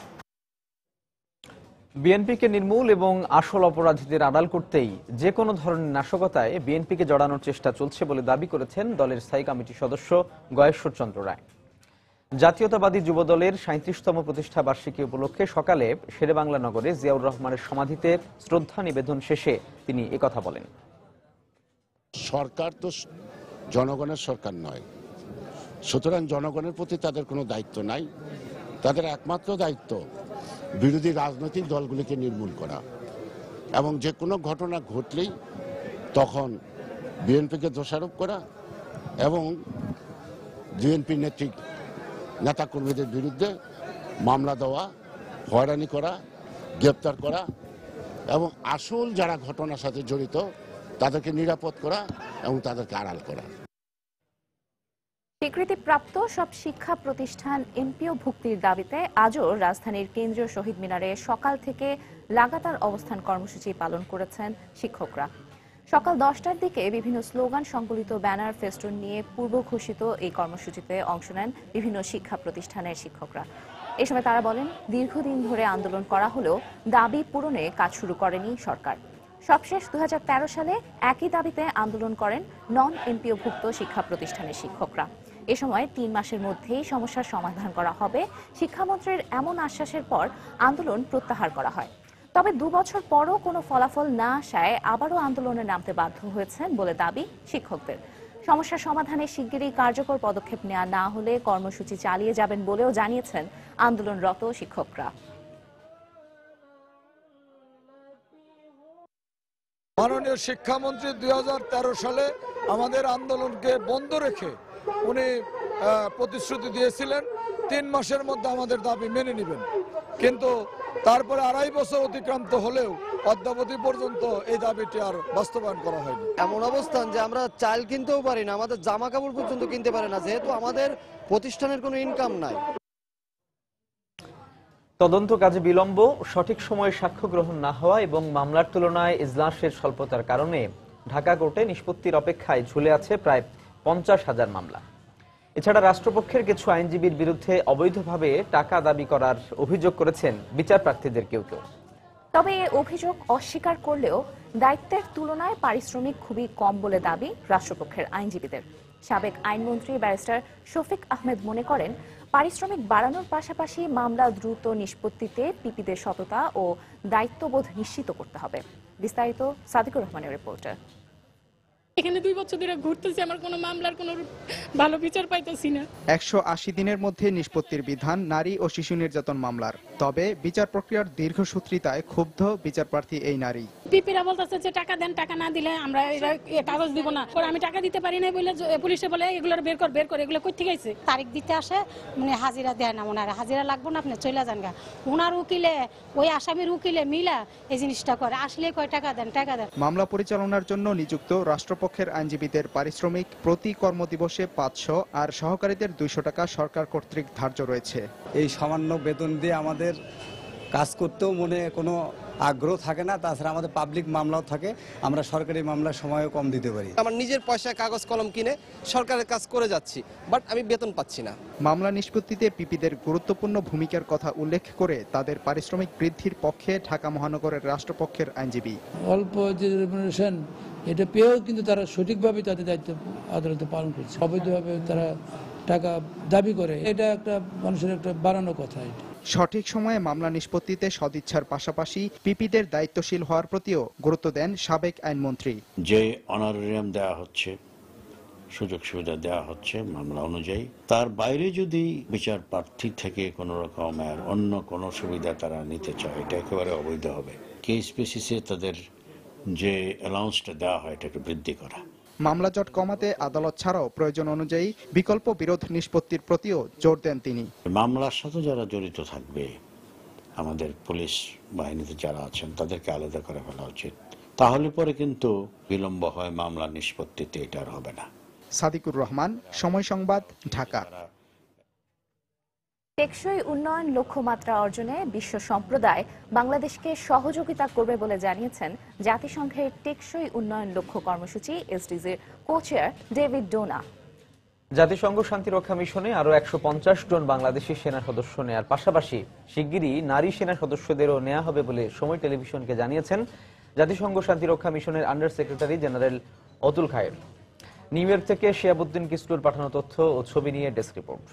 বিএনপিকে নির্মূল এবং আসল অপরাধীদের আড়াল করতেই যে কোনো ধরনের নাশকতায় বিএনপিকে জড়ানোর চেষ্টা চলছে বলে দাবি করেছেন দলের স্থায়ী কমিটির সদস্য গয়েশ্বর চন্দ্র রায়। জাতীয়তাবাদী যুবদলের ৩৭তম প্রতিষ্ঠা বার্ষিকী উপলক্ষে সকালে শেরেবাংলা নগরে জিয়াউর রহমানের সমাধিতে শ্রদ্ধা নিবেদন শেষে তিনি একথা বলেন। সরকার তো জনগণের সরকার নয়, সুতরাং জনগণের প্রতি তাদের কোনো দায়িত্ব নাই। তাদের একমাত্র দায়িত্ব বিরোধী রাজনৈতিক দলগুলিকে নির্মূল করা, এবং যে কোনো ঘটনা ঘটলেই তখন বিএনপিকে দোষারোপ করা এবং বিএনপি নেতাকর্মীদের বিরুদ্ধে মামলা দেওয়া, হয়রানি করা, গ্রেপ্তার করা এবং আসল যারা ঘটনার সাথে জড়িত তাদেরকে নিরাপদ করা এবং তাদেরকে আড়াল করা। স্বীকৃতিপ্রাপ্ত সব শিক্ষা প্রতিষ্ঠান এমপিও ভুক্তির দাবিতে আজও রাজধানীর কেন্দ্রীয় শহীদ মিনারে সকাল থেকে লাগাতার অবস্থান কর্মসূচি পালন করেছেন শিক্ষকরা। সকাল 10টার দিকে বিভিন্ন স্লোগান সংবলিত ব্যানার ফেস্টুন নিয়ে পূর্ব ঘোষিত এই কর্মসূচিতে অংশ নেন বিভিন্ন শিক্ষা প্রতিষ্ঠানের শিক্ষকরা। এ সময় তারা বলেন, দীর্ঘদিন ধরে আন্দোলন করা হলেও দাবি পূরণে কাজ শুরু করেনি সরকার। সবশেষ 2013 সালে একই দাবিতে আন্দোলন করেন নন এমপিওভুক্ত শিক্ষা প্রতিষ্ঠানের শিক্ষকরা। এ সময় 3 মাসের মধ্যেই সমস্যার সমাধান করা হবে শিক্ষামন্ত্রীর এমন আশ্বাসের পর আন্দোলন প্রত্যাহার করা হয়। তবে 2 বছর পরও কোনো ফলাফল না আসায় আবারও আন্দোলনে নামতে বাধ্য হয়েছেন বলে দাবি শিক্ষকদের। সমস্যা সমাধানে শিগগিরই কার্যকর পদক্ষেপ নেওয়া না হলে কর্মসূচি চালিয়ে যাবেন বলেও জানিয়েছেন আন্দোলনরত শিক্ষকরা। মাননীয় শিক্ষামন্ত্রী 2013 সালে আমাদের আন্দোলনকে বন্ধ রেখে উনি প্রতিশ্রুতি দিয়েছিলেন 3 মাসের মধ্যে আমাদের দাবি মেনে নেবেন, কিন্তু তারপরে 2.5 বছর অতিক্রান্ত হলেও অদ্যাবধি পর্যন্ত এই দাবিটি আর বাস্তবায়ন করা হয়নি। এমন অবস্থান যে আমরা চাল কিনতেও পারি না, আমাদের জামা কাপড় পর্যন্ত কিনতে পারি না, যেহেতু আমাদের প্রতিষ্ঠানের কোনো ইনকাম নাই। তদন্ত কাজে বিলম্ব, সঠিক সময়ে সাক্ষ্য গ্রহণ না হওয়া এবং মামলার তুলনায় ইজলাসের স্বল্পতার কারণে ঢাকা কোর্টে নিষ্পত্তির অপেক্ষায় ঝুলে আছে প্রায় 50,000 মামলা। এছাড়া রাষ্ট্রপক্ষের কিছু আইনজীবীর বিরুদ্ধে অবৈধভাবে টাকা দাবি করার অভিযোগ করেছেন বিচার প্রার্থীদের কেউ কেউ। তবে এ অভিযোগ অস্বীকার করলেও দায়িত্বের তুলনায় পারিশ্রমিক খুবই কম বলে দাবি রাষ্ট্রপক্ষের আইনজীবীদের। সাবেক আইনমন্ত্রী ব্যারিস্টার শফিক আহমেদ মনে করেন, পারিশ্রমিক বাড়ানোর পাশাপাশি মামলা দ্রুত নিষ্পত্তিতে পিপিদের সততা ও দায়িত্ববোধ নিশ্চিত করতে হবে। বিস্তারিত সাদিকুর রহমানের রিপোর্টে। এখানে 2 বছর ধরে ঘুরতেছি, আমার কোনো মামলার কোনো ভালো বিচার পাইতেছি না। 180 দিনের মধ্যে নিষ্পত্তির বিধান নারী ও শিশু নির্যাতন মামলার। তবে বিচার প্রক্রিয়ার দীর্ঘসূত্রিতায় ক্ষুব্ধ বিচারপ্রার্থী এই নারী। পিপিরা বলতেছে যে টাকা দেন, টাকা না দিলে আমরা কাগজ দিব না। আমি টাকা দিতে পারি না বলে পুলিশে বলে এগুলো বের কর এগুলো কই থেকে আইছে। তারিখ দিতে আসে মানে হাজিরা দেয় না, ওনার হাজিরা লাগবে না, আপনি চলে যান গা। ওনার উকিলে ওই আসামির উকিলে মিলা এই জিনিসটা করে, আসলে কয় টাকা দেন। মামলা পরিচালনার জন্য নিযুক্ত রাষ্ট্রপক্ষের আইনজীবীদের পারিশ্রমিক প্রতি কর্মদিবসে 500 আর সহকারীদের 200 টাকা সরকার কর্তৃক ধার্য রয়েছে। এই সামান্য বেতন দিয়ে আমাদের কাজ করতেও মনে কোনো আগ্রহ থাকে না। তাছাড়া আমাদের পাবলিক মামলাও থাকে, আমরা সরকারি মামলার সময়ও কম দিতে পারি। আমার নিজের পয়সায় কাগজ কলম কিনে সরকারের কাজ করে যাচ্ছি, বাট আমি বেতন পাচ্ছি না। মামলা নিষ্পত্তিতে পিপিদের গুরুত্বপূর্ণ ভূমিকার কথা উল্লেখ করে তাদের পারিশ্রমিক বৃদ্ধির পক্ষে ঢাকা মহানগরের রাষ্ট্রপক্ষের আইনজীবী। অল্প যে রেমুনারেশন এটা পেয়েও কিন্তু তারা সঠিকভাবে তাদের দায়িত্ব আদালতে পালন করছে। অবৈধভাবে তারা টাকা দাবি করে, এটা একটা মানুষের একটা বাড়ানো কথা। এটা সঠিক সময়ে মামলা নিষ্পত্তিতে সদিচ্ছার পাশাপাশি পিপিদের দায়িত্বশীল হওয়ার প্রতিও গুরুত্ব দেন সাবেক আইনমন্ত্রী। যে অনারিয়াম দেওয়া হচ্ছে, সুযোগ সুবিধা দেওয়া হচ্ছে মামলা অনুযায়ী, তার বাইরে যদি বিচার প্রার্থী থেকে কোনো রকমের অন্য কোনো সুবিধা তারা নিতে চায়, এটা একেবারে অবৈধ হবে। কেস বেসিসে তাদের যে অ্যালাউন্সটা দেওয়া হয় এটাকে বৃদ্ধি করা। মামলা জট কমাতে আদালত ছাড়াও প্রয়োজন অনুযায়ী বিকল্প বিরোধ নিষ্পত্তির প্রতিও জোর দেন তিনি। মামলার সাথে যারা জড়িত থাকবে, আমাদের পুলিশ বাহিনীতে যারা আছেন তাদেরকে আলাদা করে ফেলা উচিত। তাহলে পরে কিন্তু বিলম্ব হয় মামলা নিষ্পত্তিতে, এটা আর হবে না। সাদিকুর রহমান, সময় সংবাদ, ঢাকা। টেকসই উন্নয়ন লক্ষ্যমাত্রা অর্জনে বিশ্ব সম্প্রদায় বাংলাদেশকে সহযোগিতা করবে বলে জানিয়েছেন জাতিসংঘের টেকসই উন্নয়ন লক্ষ্য কর্মসূচি এসডিজির কো-চেয়ার ডেভিড ডোনা। জাতিসংঘ শান্তিরক্ষা মিশনে আরো 150 জন বাংলাদেশি সেনা সদস্য নেয়ার পাশাপাশি শিগগিরই নারী সেনা সদস্যদেরও নেওয়া হবে বলে সময় টেলিভিশনকে জানিয়েছেন জাতিসংঘ শান্তিরক্ষা মিশনের আন্ডার সেক্রেটারি জেনারেল অতুল খায়ের। নিউ ইয়র্ক থেকে শিয়াবুদ্দিন কিসলুর পাঠানো তথ্য ও ছবি নিয়ে ডেস্ক রিপোর্ট।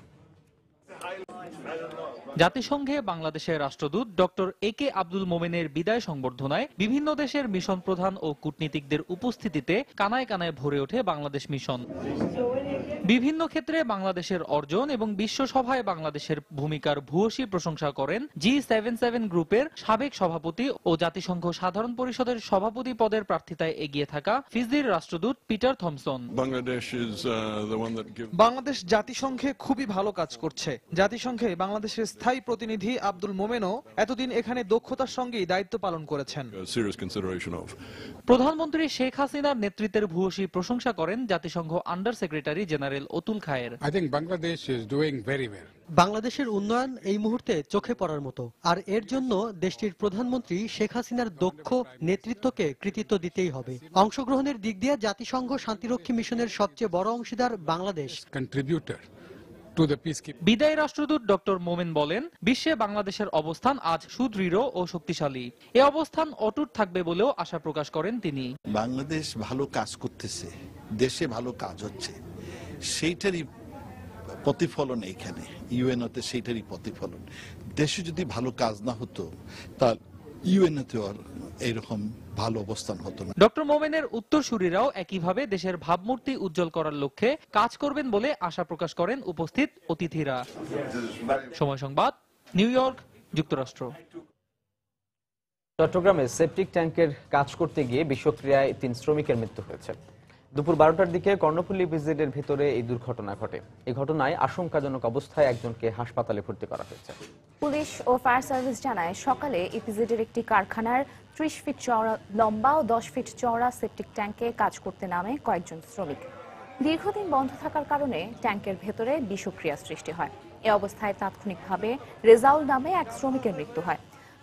জাতিসংঘে বাংলাদেশের রাষ্ট্রদূত ডক্টর একে আব্দুল মোমেনের বিদায় সংবর্ধনায় বিভিন্ন দেশের মিশন প্রধান ও কূটনীতিকদের উপস্থিতিতে কানায় কানায় ভরে ওঠে বাংলাদেশ মিশন। বিভিন্ন ক্ষেত্রে বাংলাদেশের অর্জন এবং বিশ্বসভায় বাংলাদেশের ভূমিকার ভূয়সী প্রশংসা করেন G77 গ্রুপের সাবেক সভাপতি ও জাতিসংঘ সাধারণ পরিষদের সভাপতি পদের প্রার্থিতায় এগিয়ে থাকা ফিজির রাষ্ট্রদূত পিটার থমসন। বাংলাদেশ জাতিসংঘে খুবই ভালো কাজ করছে। জাতিসংঘে বাংলাদেশের স্থায়ী প্রতিনিধি আব্দুল মোমেনও এতদিন এখানে দক্ষতার সঙ্গেই দায়িত্ব পালন করেছেন। প্রধানমন্ত্রী শেখ হাসিনার নেতৃত্বের ভূয়সী প্রশংসা করেন জাতিসংঘ আন্ডার সেক্রেটারি জেনারেল অতুল খায়ের। বাংলাদেশের উন্নয়ন এই মুহূর্তে চোখে পড়ার মতো, আর এর জন্য দেশটির প্রধানমন্ত্রী শেখ হাসিনার দক্ষ নেতৃত্বকে কৃতিত্ব দিতেই হবে। অংশগ্রহণের দিক দিয়ে জাতিসংঘ শান্তিরক্ষী মিশনের সবচেয়ে বড় অংশীদার বাংলাদেশ। বিদায়ী রাষ্ট্রদূত ডক্টর মোমেন বলেন, বিশ্বে বাংলাদেশের অবস্থান আজ সুদৃঢ় ও শক্তিশালী। এ অবস্থান অটুট থাকবে বলেও আশা প্রকাশ করেন তিনি। বাংলাদেশ ভালো কাজ করতেছে, দেশে ভালো কাজ হচ্ছে, সেইটারই প্রতিফলন এইখানে ইউএনওতে, সেইটারই প্রতিফলন। দেশে যদি ভালো কাজ না হতো তাহলে ইউএনওতে আর এইরকম ভালো অবস্থান হতো না। ডক্টর মোমেনের উত্তরসূরিরাও একইভাবে দেশের ভাবমূর্তি উজ্জ্বল করার লক্ষ্যে কাজ করবেন বলে আশা প্রকাশ করেন উপস্থিত অতিথিরা। সময় সংবাদ, নিউ ইয়র্ক, যুক্তরাষ্ট্র। চট্টগ্রামে সেপটিক ট্যাঙ্কের কাজ করতে গিয়ে বিষক্রিয়ায় 3 শ্রমিকের মৃত্যু হয়েছে। দুপুর 12টার দিকে কর্ণফুলী ভিজিটের ভিতরে এই দুর্ঘটনা ঘটে। এই ঘটনায় আশঙ্কাজনক অবস্থায় একজনকে হাসপাতালে ভর্তি করা হয়েছে। পুলিশ ও ফায়ার সার্ভিস জানায়, সকালে ইপিজেডের একটি কারখানার 30 ফিট চওড়া লম্বা ও 10 ফিট চওড়া সেপটিক ট্যাঙ্কে কাজ করতে নামে কয়েকজন শ্রমিক। দীর্ঘদিন বন্ধ থাকার কারণে ট্যাঙ্কের ভেতরে বিষক্রিয়া সৃষ্টি হয়। এ অবস্থায় তাৎক্ষণিকভাবে রেজাউল নামে এক শ্রমিকের মৃত্যু হয়।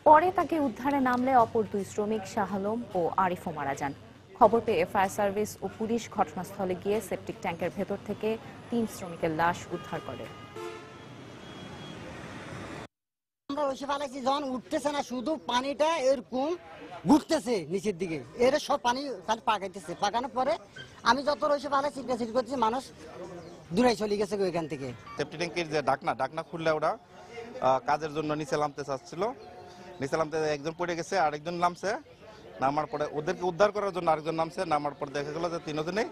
পরে তাকে উদ্ধারে নামলে অপর 2 শ্রমিক শাহ আলম ও আরিফও মারা যান। খবর পেয়ে ফায়ার সার্ভিস ও পুলিশ ঘটনাস্থলে গিয়ে সেপটিক ট্যাঙ্কের ভেতর থেকে 3 শ্রমিকের লাশ উদ্ধার করে। আমরা ওইসে ফেলাইছি, যখন উঠতেছে না শুধু পানিটা এরকম ঘুরতেছে নিচের দিকে, এর সব পানি খালি পাকাইতেছে। পাকানোর পরে আমি যত রয়েছে ফেলাইছি করতেছি, মানুষ দূরে চলে গেছে ওইখান থেকে। সেফটি ট্যাঙ্কের যে ডাকনা খুললে ওরা কাজের জন্য নিচে নামতে চাচ্ছিল, নিচে নামতে একজন পড়ে গেছে, আরেকজন নামছে, নামার পরে ওদেরকে উদ্ধার করার জন্য আরেকজন নামছে, নামার পরে দেখা গেল যে 3 জনেই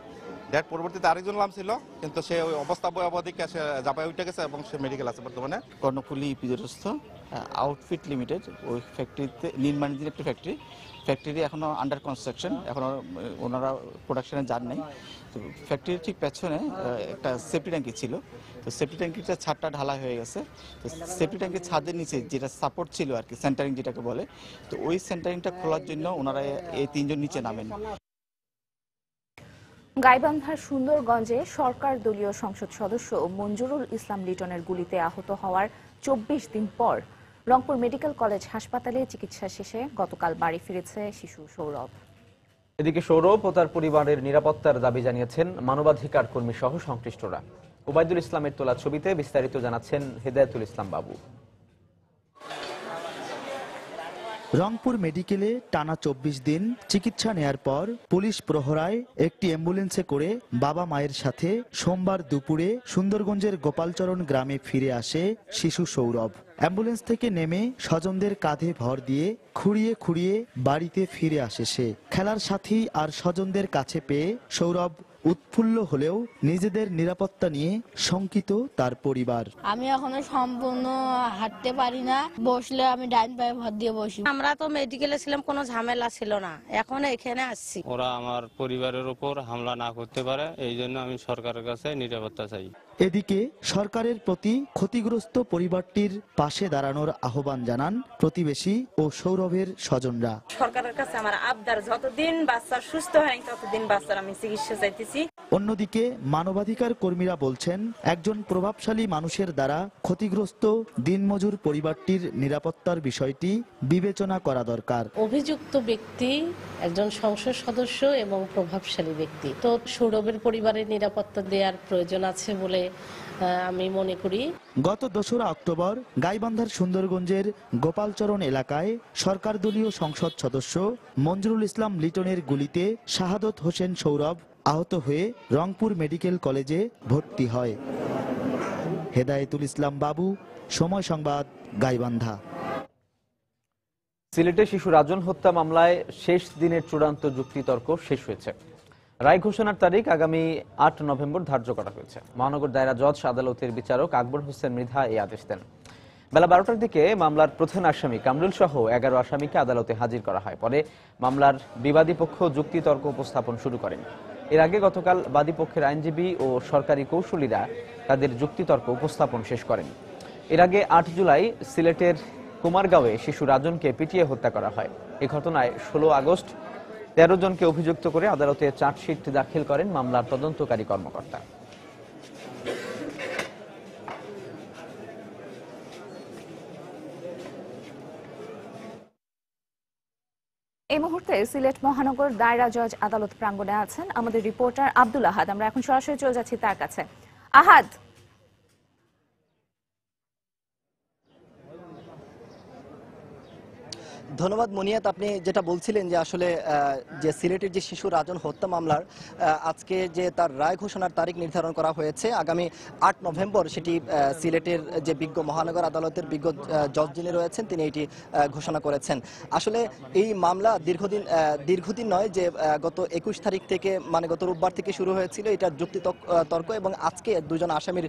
ডেড। পরবর্তীতে আরেকজন নামছিল, কিন্তু সে ওই অবস্থা ভয়াবহ দিকে সে জাপায় উঠে গেছে এবং সে মেডিকেল আছে বর্তমানে। কর্ণফুলী ইপিজেডস্থ আউটফিট লিমিটেড ওই ফ্যাক্টরিতে নির্মাণাধীন একটি ফ্যাক্টরি এখনো আন্ডার কনস্ট্রাকশন, এখনো ওনারা প্রোডাকশনে যান নাই। তো ফ্যাক্টরির ঠিক পেছনে একটা সেফটি ট্যাঙ্কি ছিল, তো সেফটি ট্যাঙ্কিটা ছাদটা ঢালা হয়ে গেছে। তো সেফটি ট্যাঙ্কির ছাদের নিচে যেটা সাপোর্ট ছিল আর কি, সেন্টারিং যেটাকে বলে, তো ওই সেন্টারিংটা খোলার জন্য ওনারা এই 3 জন নিচে নামেন। গাইবান্ধার সুন্দরগঞ্জে সরকার দলীয় সংসদ সদস্য মঞ্জুরুল ইসলাম লিটনের গুলিতে আহত হওয়ার 24 দিন পর রংপুর মেডিকেল কলেজ হাসপাতালে চিকিৎসা শেষে গতকাল বাড়ি ফিরেছে শিশু সৌরভ। এদিকে সৌরভ ও তার পরিবারের নিরাপত্তার দাবি জানিয়েছেন মানবাধিকার কর্মী সহ সংশ্লিষ্টরা। ওবায়দুল ইসলামের তোলা ছবিতে বিস্তারিত জানাচ্ছেন হেদায়েতুল ইসলাম বাবু। রংপুর মেডিকেলে টানা 24 দিন চিকিৎসা নেয়ার পর পুলিশ প্রহরায় একটি অ্যাম্বুলেন্সে করে বাবা মায়ের সাথে সোমবার দুপুরে সুন্দরগঞ্জের গোপালচরণ গ্রামে ফিরে আসে শিশু সৌরভ। অ্যাম্বুলেন্স থেকে নেমে স্বজনদের কাঁধে ভর দিয়ে খুঁড়িয়ে খুঁড়িয়ে বাড়িতে ফিরে আসে সে। খেলার সাথী আর স্বজনদের কাছে পেয়ে সৌরভ উৎফুল্ল হলেও নিজেদের নিরাপত্তা নিয়ে শঙ্কিত তার পরিবার। আমি এখনো সম্পূর্ণ হাঁটতে পারি না, বসলে আমি ডাইন পায়ে ভর দিয়ে বসি। আমরা তো মেডিকেলে ছিলাম, কোনো ঝামেলা ছিল না, এখন এখানে আসছি। ওরা আমার পরিবারের উপর হামলা না করতে পারে, এই জন্য আমি সরকারের কাছে নিরাপত্তা চাই। এদিকে সরকারের প্রতি ক্ষতিগ্রস্ত পরিবারটির পাশে দাঁড়ানোর আহ্বান জানান প্রতিবেশী ও সৌরভের স্বজনরা। সরকারের কাছে আমার আবদার, যতদিন বাচ্চা সুস্থ হয় ততদিন বাচ্চার আমি চিকিৎসা চাইতেছি। অন্যদিকে মানবাধিকার কর্মীরা বলছেন, একজন প্রভাবশালী মানুষের দ্বারা ক্ষতিগ্রস্ত দিনমজুর পরিবারটির নিরাপত্তার বিষয়টি বিবেচনা করা দরকার। অভিযুক্ত ব্যক্তি একজন সংসদ সদস্য এবং প্রভাবশালী ব্যক্তি, তো সৌরভের পরিবারের নিরাপত্তা দেওয়ার প্রয়োজন আছে বলে আমি মনে করি। গত 2রা অক্টোবর গাইবান্ধার সুন্দরগঞ্জের গোপালচরণ এলাকায় সরকার দলীয় সংসদ সদস্য মঞ্জুরুল ইসলাম লিটনের গুলিতে শাহাদত হোসেন সৌরভ আহত হয়ে রংপুর মেডিকেল কলেজে ভর্তি হয়। হেদায়েতুল ইসলাম বাবু, সময় সংবাদ, গাইবান্ধা। সিলেটে শিশু রাজন হত্যা মামলায় শেষ দিনের চূড়ান্ত যুক্তিতর্ক শেষ হয়েছে। রায় ঘোষণার তারিখ আগামী 8 নভেম্বর ধার্য করা হয়েছে। মহানগর দায়রা জজ আদালতের বিচারক আকবর হোসেন মৃধা এই আদেশ দেন। বেলা 12টার দিকে মামলার প্রধান আসামি কামরুল সহ 11 আসামিকে আদালতে হাজির করা হয়। পরে মামলার বিবাদী পক্ষ যুক্তিতর্ক উপস্থাপন শুরু করেন। এর আগে গতকাল বাদী পক্ষের আইনজীবী ও সরকারি কৌশলীরা তাদের যুক্তিতর্ক উপস্থাপন শেষ করেন। এর আগে 8 জুলাই সিলেটের কুমারগাঁওয়ে শিশু রাজনকে পিটিয়ে হত্যা করা হয়। এই ঘটনায় 16 আগস্ট 13 জনকে অভিযুক্ত করে আদালতে চার্জশিট দাখিল করেন মামলার তদন্তকারী কর্মকর্তা। এই মুহূর্তে সিলেট মহানগর দায়রা জজ আদালত প্রাঙ্গণে আছেন আমাদের রিপোর্টার আব্দুল আহাদ। আমরা এখন সরাসরি চলে যাচ্ছি তার কাছে। আহাদ, ধন্যবাদ মনিয়াত। আপনি যেটা বলছিলেন যে আসলে যে সিলেটের যে শিশু রাজন হত্যা মামলার আজকে যে তার রায় ঘোষণার তারিখ নির্ধারণ করা হয়েছে আগামী 8 নভেম্বর, সেটি সিলেটের যে বিজ্ঞ মহানগর আদালতের বিজ্ঞ জজ যিনি রয়েছেন তিনি এটি ঘোষণা করেছেন। আসলে এই মামলা দীর্ঘদিন নয়, যে গত 21 তারিখ থেকে মানে গত রোববার থেকে শুরু হয়েছিল এটার যুক্তিতর্ক, এবং আজকে 2 জন আসামির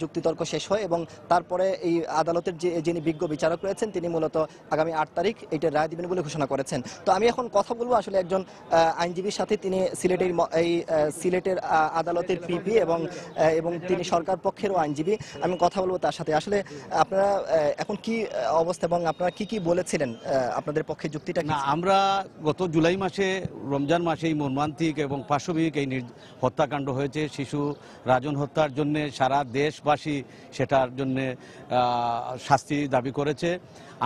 যুক্তিতর্ক শেষ হয় এবং তারপরে এই আদালতের যিনি বিজ্ঞ বিচারক রয়েছেন তিনি মূলত আগামী 8 তারিখ এটা সিটের রায় দিবেন বলে ঘোষণা করেছেন। তো আমি এখন কথা বলবো আসলে একজন আইনজীবীর সাথে, তিনি সিলেটের আদালতের পিপি এবং তিনি সরকার পক্ষেরও আইনজীবী। আমি কথা বলবো তার সাথে। আসলে আপনারা এখন কি অবস্থা এবং আপনারা কি বলেছিলেন, আপনাদের পক্ষে যুক্তিটা কি? আমরা গত জুলাই মাসে রমজান মাসে এই মর্মান্তিক এবং পাশবিক এই হত্যাকাণ্ড হয়েছে, শিশু রাজন হত্যার জন্য সারা দেশবাসী সেটার জন্য শাস্তি দাবি করেছে।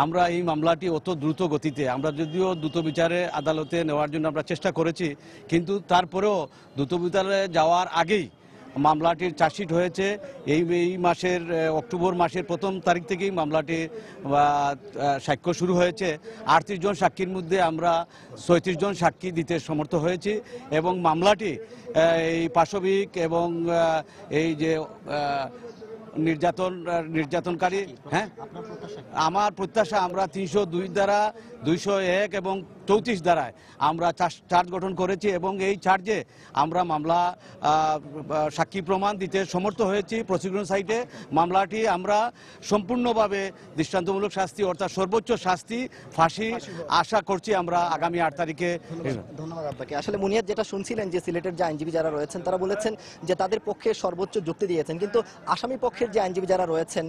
আমরা এই মামলাটি অত দ্রুত গতিতে, আমরা যদিও দ্রুত বিচারে আদালতে নেওয়ার জন্য আমরা চেষ্টা করেছি, কিন্তু তারপরেও দ্রুত বিচারে যাওয়ার আগেই মামলাটির চার্জশিট হয়েছে। এই মাসের অক্টোবর মাসের 1 তারিখ থেকেই মামলাটি সাক্ষ্য শুরু হয়েছে। 38 জন সাক্ষীর মধ্যে আমরা 36 জন সাক্ষী দিতে সমর্থ হয়েছি এবং মামলাটি এই পাশবিক এবং এই যে নির্যাতনকারী, হ্যাঁ, আমার প্রত্যাশা আমরা 302 ধারা 201 এবং 34 ধারায় আমরা চার্জ গঠন করেছি এবং এই চার্জে আমরা মামলা সাক্ষী প্রমাণ দিতে সমর্থ হয়েছি। প্রসিকিউশন সাইটে মামলাটি আমরা সম্পূর্ণভাবে দৃষ্টান্তমূলক শাস্তি অর্থাৎ সর্বোচ্চ শাস্তি ফাঁসি আশা করছি আমরা আগামী 8 তারিখে। ধন্যবাদ আপনাকে। আসলে মুনিয়াত যেটা শুনছিলেন যে সিলেটের যে আইনজীবী যারা রয়েছেন তারা বলেছেন যে তাদের পক্ষে সর্বোচ্চ যুক্তি দিয়েছেন, কিন্তু আসামি পক্ষের যে আইনজীবী যারা রয়েছেন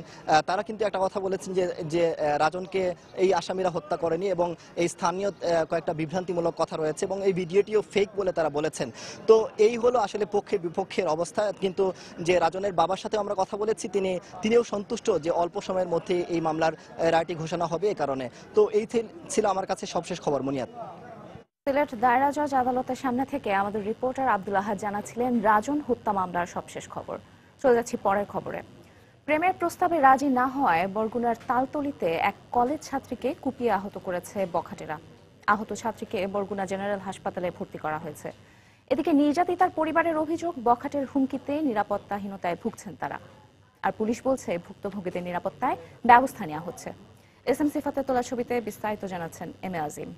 তারা কিন্তু একটা কথা বলেছেন যে রাজনকে এই আসামিরা হত্যা করেনি এবং এই স্থানীয় কয়েকটা বিভ্রান্তিমূলক কথা রয়েছে এবং এই ভিডিওটিও ফেক বলে তারা বলেছেন। তো এই হলো আসলে পক্ষে বিপক্ষের অবস্থা। কিন্তু যে রাজনের বাবার সাথে আমরা কথা বলেছি, তিনিও সন্তুষ্ট যে অল্প সময়ের মধ্যে এই মামলার রায়টি ঘোষণা হবে এই কারণে। তো এই ছিল আমার কাছে সবশেষ খবর। মুনিয়াত। সিলেট দায়রা জজ আদালতের সামনে থেকে আমাদের রিপোর্টার আব্দুল আহাদ জানাচ্ছিলেন রাজন হত্যা মামলার সবশেষ খবর। চলে যাচ্ছি পরের খবরে। প্রেমের প্রস্তাবে রাজি না হওয়ায় বরগুনার তালতলিতে এক কলেজ ছাত্রীকে কুপিয়ে আহত করেছে বখাটেরা। আহত ছাত্রীকে বরগুনা জেনারেল হাসপাতালে ভর্তি করা হয়েছে। এদিকে নির্যাতিতার পরিবারের অভিযোগ, বখাটের হুমকিতে নিরাপত্তাহীনতায় ভুগছেন তারা। আর পুলিশ বলছে ভুক্তভোগীদের নিরাপত্তায় ব্যবস্থা নেওয়া হচ্ছে। এস এম সিফাতের তোলা ছবিতে বিস্তারিত জানাচ্ছেন এম এ আজিম।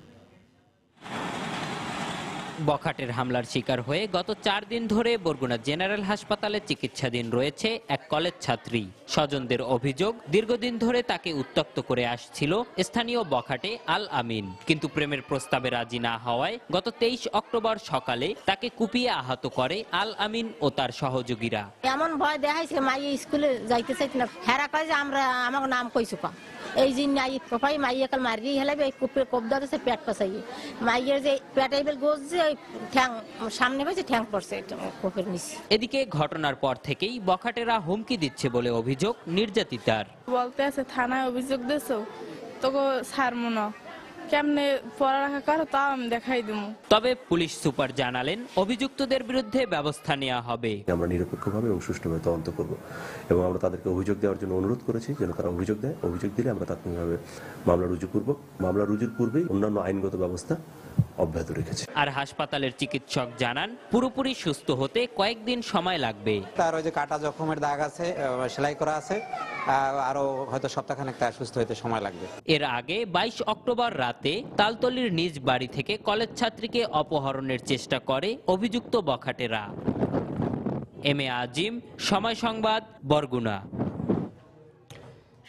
বখাটের হামলার শিকার হয়ে গত 4 দিন ধরে বরগুনা জেনারেল হাসপাতালে চিকিৎসাধীন রয়েছে এক কলেজ ছাত্রী। স্বজনদের অভিযোগ, দীর্ঘদিন ধরে তাকে উত্ত্যক্ত করে আসছিল স্থানীয় বখাটে আল আমিন, কিন্তু প্রেমের প্রস্তাবে রাজি না হওয়ায় গত 23 অক্টোবর সকালে তাকে কুপিয়ে আহত করে আল আমিন ও তার সহযোগীরা। এমন ভয় দেখাইছে, মাই স্কুলে যাইতে চাইছে না, হেরা কয় যে আমরা আমার নাম কইছো কা এই যে নাই প্রপাই মাইয়া কাল মারি হেলাবে কুপে কবদা দেছে পেট পাছাই মাইয়ের যে পেটাইবেল গোজ যে ঠ্যাং সামনে পাইছে, ঠ্যাং পড়ছে কোপের নিচে। এদিকে ঘটনার পর থেকেই বখাটেরা হুমকি দিচ্ছে বলে অভিযোগ নির্যাতিতার। বলতে আছে থানায় অভিযোগ দিছো তোকে ছাড়বো না, কেমনে পড়ালেখা করো তাও আমি দেখাই দেবো। তবে পুলিশ সুপার জানালেন অভিযুক্তদের বিরুদ্ধে ব্যবস্থা নেওয়া হবে। আমরা নিরপেক্ষভাবে এবং সুষ্ঠুভাবে তদন্ত করব এবং আমরা তাদেরকে অভিযোগ দেওয়ার জন্য অনুরোধ করেছি যেন তারা অভিযোগ দেয়। অভিযোগ দিলে আমরা তাৎক্ষণিকভাবে মামলা রুজু করব। মামলা রুজুর পূর্বেই অন্যান্য আইনগত ব্যবস্থা অব্যাহত রেখেছে। আর হাসপাতালের চিকিৎসক জানান পুরোপুরি সুস্থ হতে কয়েকদিন সময় লাগবে। তার ওই যে কাটা জখমের দাগ আছে, সেলাই করা আছে, আরো হয়তো সপ্তাহখানেক তার সুস্থ হতে সময় লাগবে। এর আগে 22 অক্টোবর রাতে তালতলির নিজ বাড়ি থেকে কলেজ ছাত্রীকে অপহরণের চেষ্টা করে অভিযুক্ত বখাটেরা। এম এ আজিম, সময় সংবাদ, বরগুনা।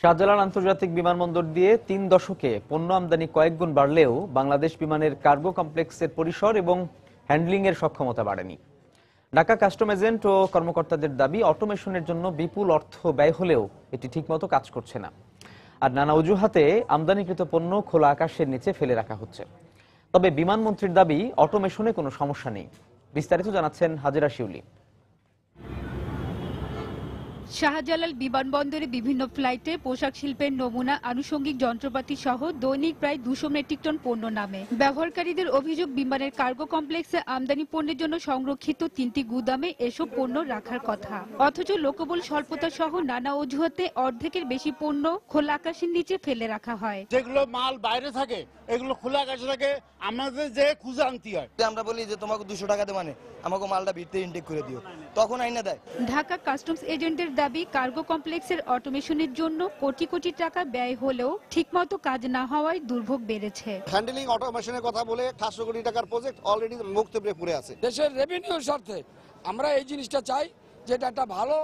শাহজালাল আন্তর্জাতিক বিমানবন্দর দিয়ে 3 দশকে পণ্য আমদানি কয়েক গুণ বাড়লেও বাংলাদেশ বিমানের কার্গো কমপ্লেক্সের পরিসর এবং হ্যান্ডলিং এর সক্ষমতা বাড়েনি। ঢাকা কাস্টম এজেন্ট ও কর্মকর্তাদের দাবি, অটোমেশনের জন্য বিপুল অর্থ ব্যয় হলেও এটি ঠিকমতো কাজ করছে না। আর নানা অজুহাতে আমদানিকৃত পণ্য খোলা আকাশের নিচে ফেলে রাখা হচ্ছে। তবে বিমানমন্ত্রীর দাবি, অটোমেশনে কোনো সমস্যা নেই। বিস্তারিত জানাচ্ছেন হাজেরা শিউলি। শাহজালাল বিমানবন্দরে বিভিন্ন ফ্লাইটে পোশাক শিল্পের নমুনা, আনুষঙ্গিক যন্ত্রপাতি সহ দৈনিক প্রায় 200 মেট্রিক টন পণ্য নামে। ব্যবহারকারীদের অভিযোগ, বিমানের কার্গো কমপ্লেক্সে আমদানি পণ্যের জন্য সংরক্ষিত 3টি গুদামে এসব পণ্য রাখার কথা, অথচ লোকবল স্বল্পতা সহ নানা অজুহাতে অর্ধেকের বেশি পণ্য খোলা আকাশের নিচে ফেলে রাখা হয়। যেগুলো মাল বাইরে থাকে এগুলো খোলা আকাশে থাকে, আমাদের যে খুঁজে আনতে হয়। আমরা বলি যে তোমাকে 200 টাকা দে, মানে আমাকে মালটা ভিতরে ইনটেক করে দিও, তখন আইনা দেয়। ঢাকা কাস্টমস এজেন্টের দাবি, কার্গো কমপ্লেক্সের অটোমেশনের জন্য কোটি কোটি টাকা ব্যয় হলেও ঠিকমতো কাজ না হওয়ায় দুর্ভোগ বেড়েছে। হ্যান্ডলিং অটোমেশনের কথা বলে 700 কোটি টাকার প্রজেক্ট অলরেডি মুক্তব্রে পড়ে আছে। দেশের রেভিনিউর স্বার্থে আমরা এই জিনিসটা চাই, যেটা একটা ভালো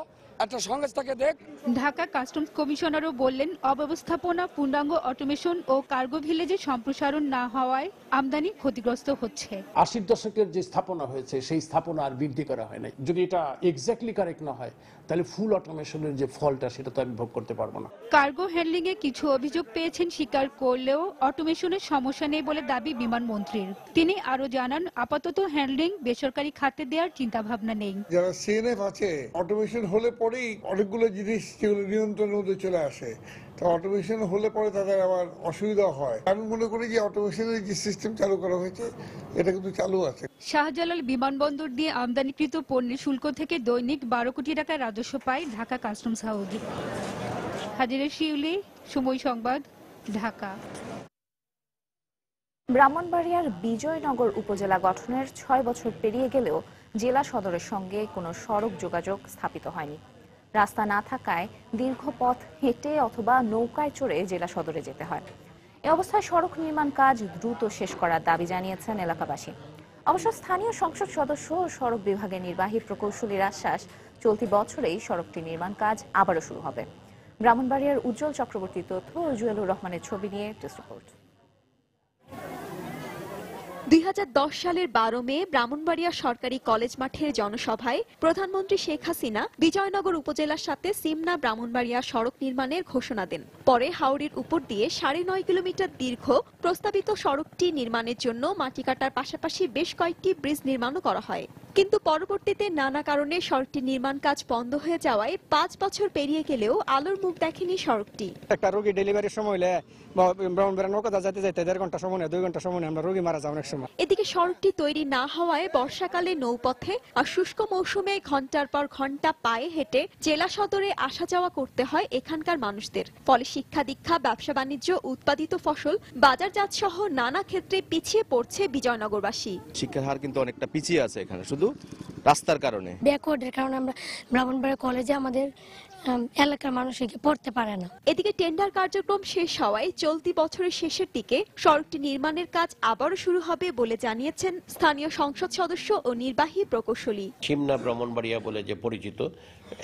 একটা সংস্থাকে দেখ। ঢাকা কাস্টমস কমিশনারও বললেন, অব্যবস্থাপনা, পূর্ণাঙ্গ অটোমেশন ও কার্গো ভিলেজে সম্প্রসারণ না হওয়ায় আমদানি ক্ষতিগ্রস্ত হচ্ছে। 80 দশকের যে স্থাপনা হয়েছে সেই স্থাপনা আর বিল্ডি করা হয় নাই। যদি এটা এক্স্যাক্টলি কারেক্ট না হয় তাহলে ফুল অটোমেশনের যে ফলটা সেটা তো আমি ভোগ করতে পারবো না। কার্গো হ্যান্ডলিং এ কিছু অভিযোগ পেয়েছেন স্বীকার করলেও অটোমেশনের সমস্যা নেই বলে দাবি বিমানমন্ত্রীর। তিনি আরো জানান, আপাতত হ্যান্ডলিং বেসরকারি খাতে দেওয়ার চিন্তা ভাবনা নেই। যারা সিএনএফ আছে, অটোমেশন হলে পরেই অনেকগুলো জিনিস যেগুলো নিয়ন্ত্রণের মধ্যে চলে আসে। তো অটোমেশন হলে পরে তাদের আবার অসুবিধা হয়। আমি মনে করি যে অটোমেশনের যে সিস্টেম চালু করা হয়েছে এটা কিন্তু চালু আছে। শাহজালাল বিমানবন্দর দিয়ে আমদানিকৃত পণ্যের শুল্ক থেকে দৈনিক 12 কোটি টাকা রাজস্ব পায় ঢাকা কাস্টমস হাউস। হাজিরা শিউলি, সময় সংবাদ, ঢাকা। ব্রাহ্মণবাড়িয়ার বিজয়নগর উপজেলা গঠনের 6 বছর পেরিয়ে গেলেও জেলা সদরের সঙ্গে কোনো সড়ক যোগাযোগ স্থাপিত হয়নি। রাস্তা না থাকায় দীর্ঘ পথ হেঁটে অথবা নৌকায় চড়ে জেলা সদরে যেতে হয়। এ অবস্থায় সড়ক নির্মাণ কাজ দ্রুত শেষ করার দাবি জানিয়েছেন এলাকাবাসী। অবশ্য স্থানীয় সংসদ সদস্য ও সড়ক বিভাগের নির্বাহী প্রকৌশলীর আশ্বাস, চলতি বছরেই সড়কটি নির্মাণ কাজ আবারও শুরু হবে। ব্রাহ্মণবাড়িয়ার উজ্জ্বল চক্রবর্তী তথ্য ও জুয়েলুর রহমানের ছবি নিয়ে টেস্ট রিপোর্ট। 2010 সালের 12 মে ব্রাহ্মণবাড়িয়া সরকারি কলেজ মাঠের জনসভায় প্রধানমন্ত্রী শেখ হাসিনা বিজয়নগর উপজেলার সাথে সিমনা ব্রাহ্মণবাড়িয়া সড়ক নির্মাণের ঘোষণা দেন। পরে হাওড়ির উপর দিয়ে 9.5 কিলোমিটার দীর্ঘ প্রস্তাবিত সড়কটি নির্মাণের জন্য মাটি কাটার পাশাপাশি বেশ কয়েকটি ব্রিজ নির্মাণও করা হয়। কিন্তু পরবর্তীতে নানা কারণে সড়কটি নির্মাণ কাজ বন্ধ হয়ে যাওয়ায় 5 বছর পেরিয়ে গেলেও আলোর মুখ দেখেনি সড়কটি। একটা রোগী ডেলিভারির সময় হলে ব্রাহ্মণবাড়িয়া নৌকা যাইতে 1.5 ঘন্টা সময় নেয়, 2 ঘন্টা সময় নেয়, আমরা রোগী মারা যায় অনেক সময়। এদিকে সড়কটি তৈরি না হওয়ায় বর্ষাকালে নৌপথে আর শুষ্ক মৌসুমে ঘন্টার পর ঘন্টা পায়ে হেঁটে জেলা সদরে আসা যাওয়া করতে হয় এখানকার মানুষদের। ফলে শিক্ষা দীক্ষা, ব্যবসা বাণিজ্য, উৎপাদিত ফসল, বাজারজাত সহ নানা ক্ষেত্রে পিছিয়ে পড়ছে বিজয়নগরবাসী। শিক্ষার হার কিন্তু অনেকটা পিছিয়ে আছে এখানে, শুধু রাস্তার কারণে, ব্যাকওয়ার্ডের কারণে আমরা ব্রাহ্মণবাড়িয়া কলেজে আমাদের এলাকার মানুষ পড়তে পারে না। এদিকে টেন্ডার কার্যক্রম শেষ হওয়ায় চলতি বছরের শেষের দিকে সড়কটি নির্মাণের কাজ আবারও শুরু হবে বলে জানিয়েছেন স্থানীয় সংসদ সদস্য ও নির্বাহী প্রকৌশলী। সিমনা ব্রাহ্মণবাড়িয়া বলে যে পরিচিত,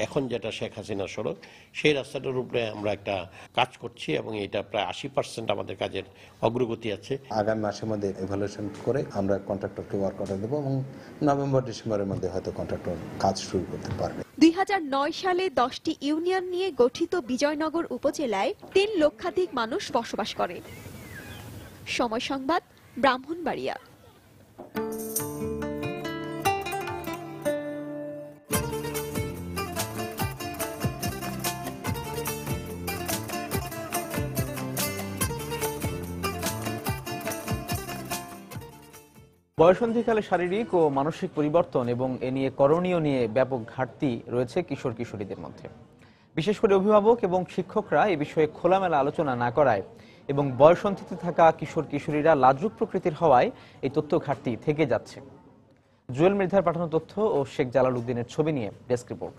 এখন যেটা শেখ হাসিনা সড়ক, সেই রাস্তাটার উপরে আমরা একটা কাজ করছি এবং এটা প্রায় 80% আমাদের কাজের অগ্রগতি আছে। আগামী মাসের মধ্যে ইভালুয়েশন করে আমরা কন্ট্রাক্টরকে ওয়ার্ক অর্ডার দেবো এবং নভেম্বর ডিসেম্বরের মধ্যে হয়তো কন্ট্রাক্টর কাজ শুরু করতে পারবে। 2009 সালে 10টি ইউনিয়ন নিয়ে গঠিত বিজয়নগর উপজেলায় 3 লক্ষাধিক মানুষ বসবাস করে। সময় সংবাদ, ব্রাহ্মণবাড়িয়া। বয়সন্ধিকালে শারীরিক ও মানসিক পরিবর্তন এবং এ নিয়ে করণীয় নিয়ে ব্যাপক ঘাটতি রয়েছে কিশোর কিশোরীদের মধ্যে। বিশেষ করে অভিভাবক এবং শিক্ষকরা এ বিষয়ে খোলামেলা আলোচনা না করায় এবং বয়সন্ধিতে থাকা কিশোর কিশোরীরা লাজুক প্রকৃতির হওয়ায় এই তথ্য ঘাটতি থেকে যাচ্ছে। জুয়েল মৃধার পাঠানো তথ্য ও শেখ জালাল উদ্দিনের ছবি নিয়ে ডেস্ক রিপোর্ট।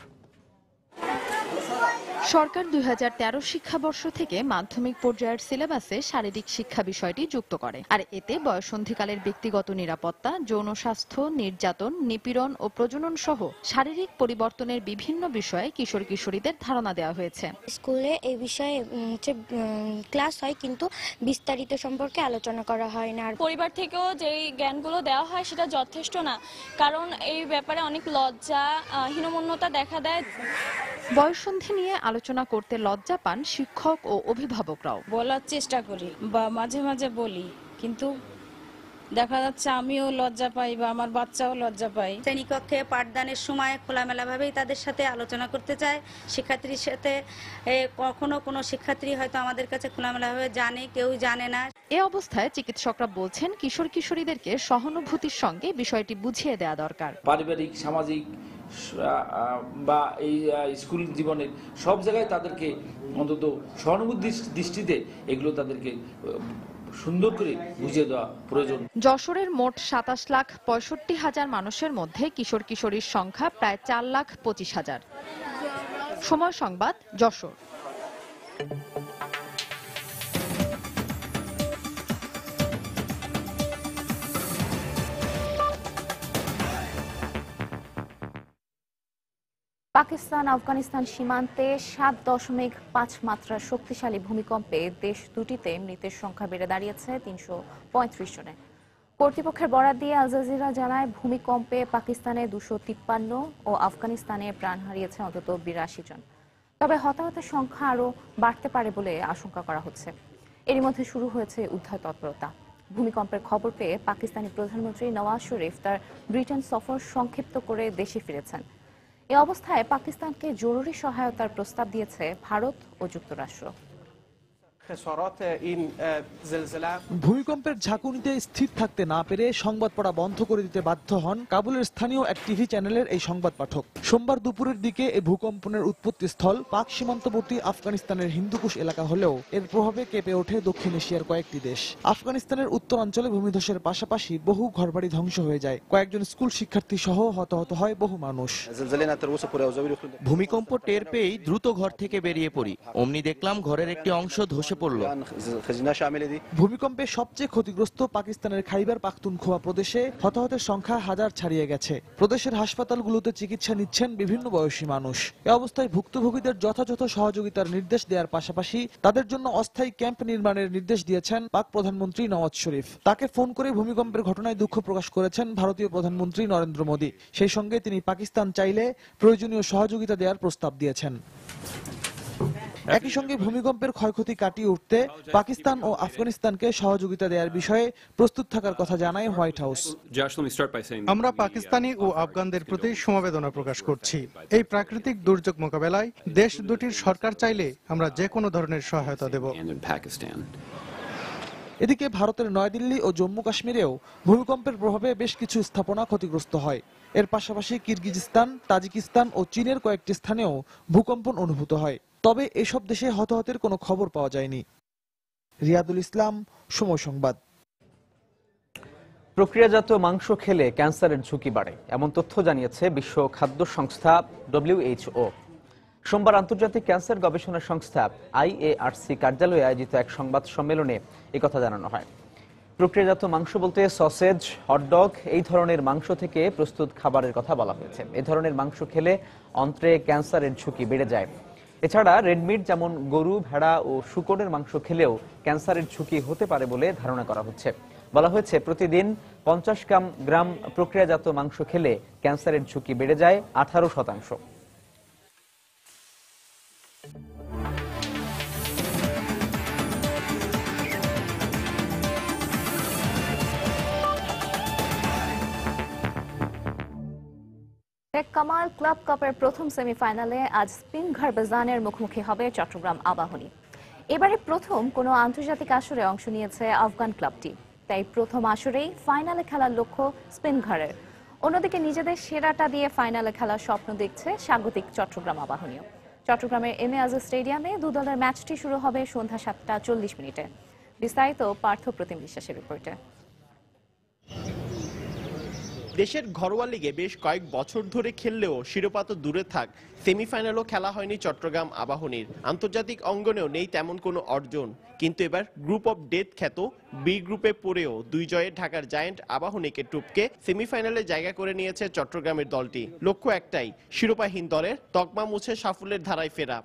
সরকার 2013 শিক্ষাবর্ষ থেকে মাধ্যমিক পর্যায়ের সিলেবাসে শারীরিক শিক্ষা বিষয়টি যুক্ত করে, আর এতে বয়সন্ধিকালের ব্যক্তিগত নিরাপত্তা, যৌন স্বাস্থ্য, নির্যাতন, নিপীড়ন ও প্রজনন সহ শারীরিক পরিবর্তনের বিভিন্ন বিষয়ে কিশোর কিশোরীদের ধারণা দেওয়া হয়েছে। স্কুলে এই বিষয়ে ক্লাস হয় কিন্তু বিস্তারিত সম্পর্কে আলোচনা করা হয় না। পরিবার থেকেও যে জ্ঞানগুলো দেওয়া হয় সেটা যথেষ্ট না, কারণ এই ব্যাপারে অনেক লজ্জা, হীনমন্যতা দেখা দেয়। বয়সন্ধি নিয়ে আলোচনা করতে লজ্জা পান শিক্ষক ও অভিভাবকরাও। বলার চেষ্টা করি বা মাঝে মাঝে বলি, কিন্তু দেখা যাচ্ছে আমিও লজ্জা পাই বা আমার বাচ্চাও লজ্জা পাই। শ্রেণীকক্ষে পাঠদানের সময় খোলামেলাভাবেই তাদের সাথে আলোচনা করতে চায়। শিক্ষার্থীর সাথে কখনো কোনো শিক্ষার্থী হয়তো আমাদের কাছে খোলামেলাভাবে জানে, কেউ জানে না। এ অবস্থায় চিকিৎসকরা বলছেন কিশোর কিশোরীদেরকে সহানুভূতির সঙ্গে বিষয়টি বুঝিয়ে দেওয়া দরকার। পারিবারিক, সামাজিক বা এই স্কুল জীবনের সব জায়গায় তাদেরকে অন্তত সহানুভূতির দৃষ্টিতে এগুলো তাদেরকে সুন্দর করে বুঝিয়ে দেওয়া প্রয়োজন। যশোরের মোট 27,65,000 মানুষের মধ্যে কিশোর কিশোরীর সংখ্যা প্রায় 4,25,000। সময় সংবাদ, যশোর। পাকিস্তান আফগানিস্তান সীমান্তে 7.5 মাত্রার শক্তিশালী ভূমিকম্পে দেশ দুটিতে মৃতের সংখ্যা বেড়ে দাঁড়িয়েছে 335 জনে। কর্তৃপক্ষের বরাত দিয়ে আল জাজিরা জানায়, ভূমিকম্পে পাকিস্তানে 253 ও আফগানিস্তানে প্রাণ হারিয়েছে অন্তত 82 জন। তবে হতাহতের সংখ্যা আরও বাড়তে পারে বলে আশঙ্কা করা হচ্ছে। এরই মধ্যে শুরু হয়েছে উদ্ধার তৎপরতা। ভূমিকম্পের খবর পেয়ে পাকিস্তানি প্রধানমন্ত্রী নওয়াজ শরীফ তার ব্রিটেন সফর সংক্ষিপ্ত করে দেশে ফিরেছেন। এ অবস্থায় পাকিস্তানকে জরুরি সহায়তার প্রস্তাব দিয়েছে ভারত ও যুক্তরাষ্ট্র। ভূমিকম্পের ঝাঁকুনিতে স্থির থাকতে না পেরে সংবাদ পড়া বন্ধ করে দিতে বাধ্য হন কাবুলের স্থানীয় এক টিভি চ্যানেলের এই সংবাদ পাঠক। সোমবার দুপুরের দিকে এই ভূকম্পনের উৎপত্তিস্থল পাক সীমান্তবর্তী আফগানিস্তানের হিন্দুকুশ এলাকা হলেও এর প্রভাবে কেঁপে ওঠে দক্ষিণ এশিয়ার কয়েকটি দেশ। আফগানিস্তানের উত্তরাঞ্চলে ভূমিধসের পাশাপাশি বহু ঘরবাড়ি ধ্বংস হয়ে যায়, কয়েকজন স্কুল শিক্ষার্থী সহ হতাহত হয় বহু মানুষ। ভূমিকম্প টের পেয়েই দ্রুত ঘর থেকে বেরিয়ে পড়ি, অমনি দেখলাম ঘরের একটি অংশ ধসে পড়ল। ভূমিকম্পে সবচেয়ে ক্ষতিগ্রস্ত পাকিস্তানের খাইবার পাখতুনখোয়া প্রদেশে হতাহতের সংখ্যা হাজার ছাড়িয়ে গেছে। প্রদেশের হাসপাতালগুলোতে চিকিৎসা নিচ্ছেন বিভিন্ন বয়সী মানুষ। এ অবস্থায় ভুক্তভোগীদের যথাযথ সহযোগিতার নির্দেশ দেওয়ার পাশাপাশি তাদের জন্য অস্থায়ী ক্যাম্প নির্মাণের নির্দেশ দিয়েছেন পাক প্রধানমন্ত্রী নওয়াজ শরীফ। তাকে ফোন করে ভূমিকম্পের ঘটনায় দুঃখ প্রকাশ করেছেন ভারতীয় প্রধানমন্ত্রী নরেন্দ্র মোদী। সেই সঙ্গে তিনি পাকিস্তান চাইলে প্রয়োজনীয় সহযোগিতা দেওয়ার প্রস্তাব দিয়েছেন। একই সঙ্গে ভূমিকম্পের ক্ষয়ক্ষতি কাটিয়ে উঠতে পাকিস্তান ও আফগানিস্তানকে সহযোগিতা দেওয়ার বিষয়ে প্রস্তুত থাকার কথা জানায় হোয়াইট হাউস। আমরা পাকিস্তানি ও আফগানদের প্রতি সমবেদনা প্রকাশ করছি। এই প্রাকৃতিক দুর্যোগ মোকাবেলায় দেশ দুটির সরকার চাইলে আমরা যে কোনো ধরনের সহায়তা দেব। এদিকে ভারতের নয়াদিল্লি ও জম্মু কাশ্মীরেও ভূমিকম্পের প্রভাবে বেশ কিছু স্থাপনা ক্ষতিগ্রস্ত হয়। এর পাশাপাশি কিরগিজস্তান, তাজিকিস্তান ও চীনের কয়েকটি স্থানেও ভূকম্পন অনুভূত হয়। তবে এসব দেশে হতাহতের কোনো খবর পাওয়া যায়নি। রিয়াদুল ইসলাম, সময় সংবাদ। প্রক্রিয়াজাত মাংস খেলে ক্যান্সারের ঝুঁকি বাড়ে, এমন তথ্য জানিয়েছে বিশ্ব খাদ্য সংস্থা WHO। সোমবার আন্তর্জাতিক ক্যান্সার গবেষণা সংস্থা IARC কার্যালয়ে আয়োজিত এক সংবাদ সম্মেলনে একথা জানানো হয়। প্রক্রিয়াজাত মাংস বলতে সসেজ, হটডগ এই ধরনের মাংস থেকে প্রস্তুত খাবারের কথা বলা হয়েছে। এই ধরনের মাংস খেলে অন্ত্রে ক্যান্সারের ঝুঁকি বেড়ে যায়। এছাড়া রেডমিট যেমন গরু, ভেড়া ও শূকরের মাংস খেলেও ক্যান্সারের ঝুঁকি হতে পারে বলে ধারণা করা হচ্ছে। বলা হয়েছে প্রতিদিন 50 গ্রাম প্রক্রিয়াজাত মাংস খেলে ক্যান্সারের ঝুঁকি বেড়ে যায় 18%। কামাল ক্লাব কাপের প্রথম সেমিফাইনালে আজ স্পিনঘর বাজানের মুখোমুখি হবে চট্টগ্রাম আবাহনী। এবারে প্রথম কোনো আন্তর্জাতিক আসরে অংশ নিয়েছে আফগান ক্লাবটি, তাই প্রথম আসরেই ফাইনালে খেলার লক্ষ্য স্পিনঘরের। অন্যদিকে নিজেদের সেরাটা দিয়ে ফাইনালে খেলার স্বপ্ন দেখছে স্বাগতিক চট্টগ্রাম আবাহনীও। চট্টগ্রামের এমএ আজাদ স্টেডিয়ামে দু দলের ম্যাচটি শুরু হবে সন্ধ্যা 7:40। বিস্তারিত পার্থ প্রতিম বিশ্বাসের রিপোর্টে। দেশের ঘরোয়া লিগে বেশ কয়েক বছর ধরে খেললেও শিরোপা তো দূরে থাক, সেমিফাইনালও খেলা হয়নি চট্টগ্রাম আবাহনীর। আন্তর্জাতিক অঙ্গনেও নেই তেমন কোনো অর্জন। কিন্তু এবার গ্রুপ অফ ডেথ খ্যাত বি গ্রুপে পড়েও 2 জয়ে ঢাকার জায়ান্ট আবাহনীকে টুপকে সেমিফাইনালে জায়গা করে নিয়েছে চট্টগ্রামের দলটি। লক্ষ্য একটাই, শিরোপাহীন দলের তকমা মুছে সাফল্যের ধারায় ফেরা।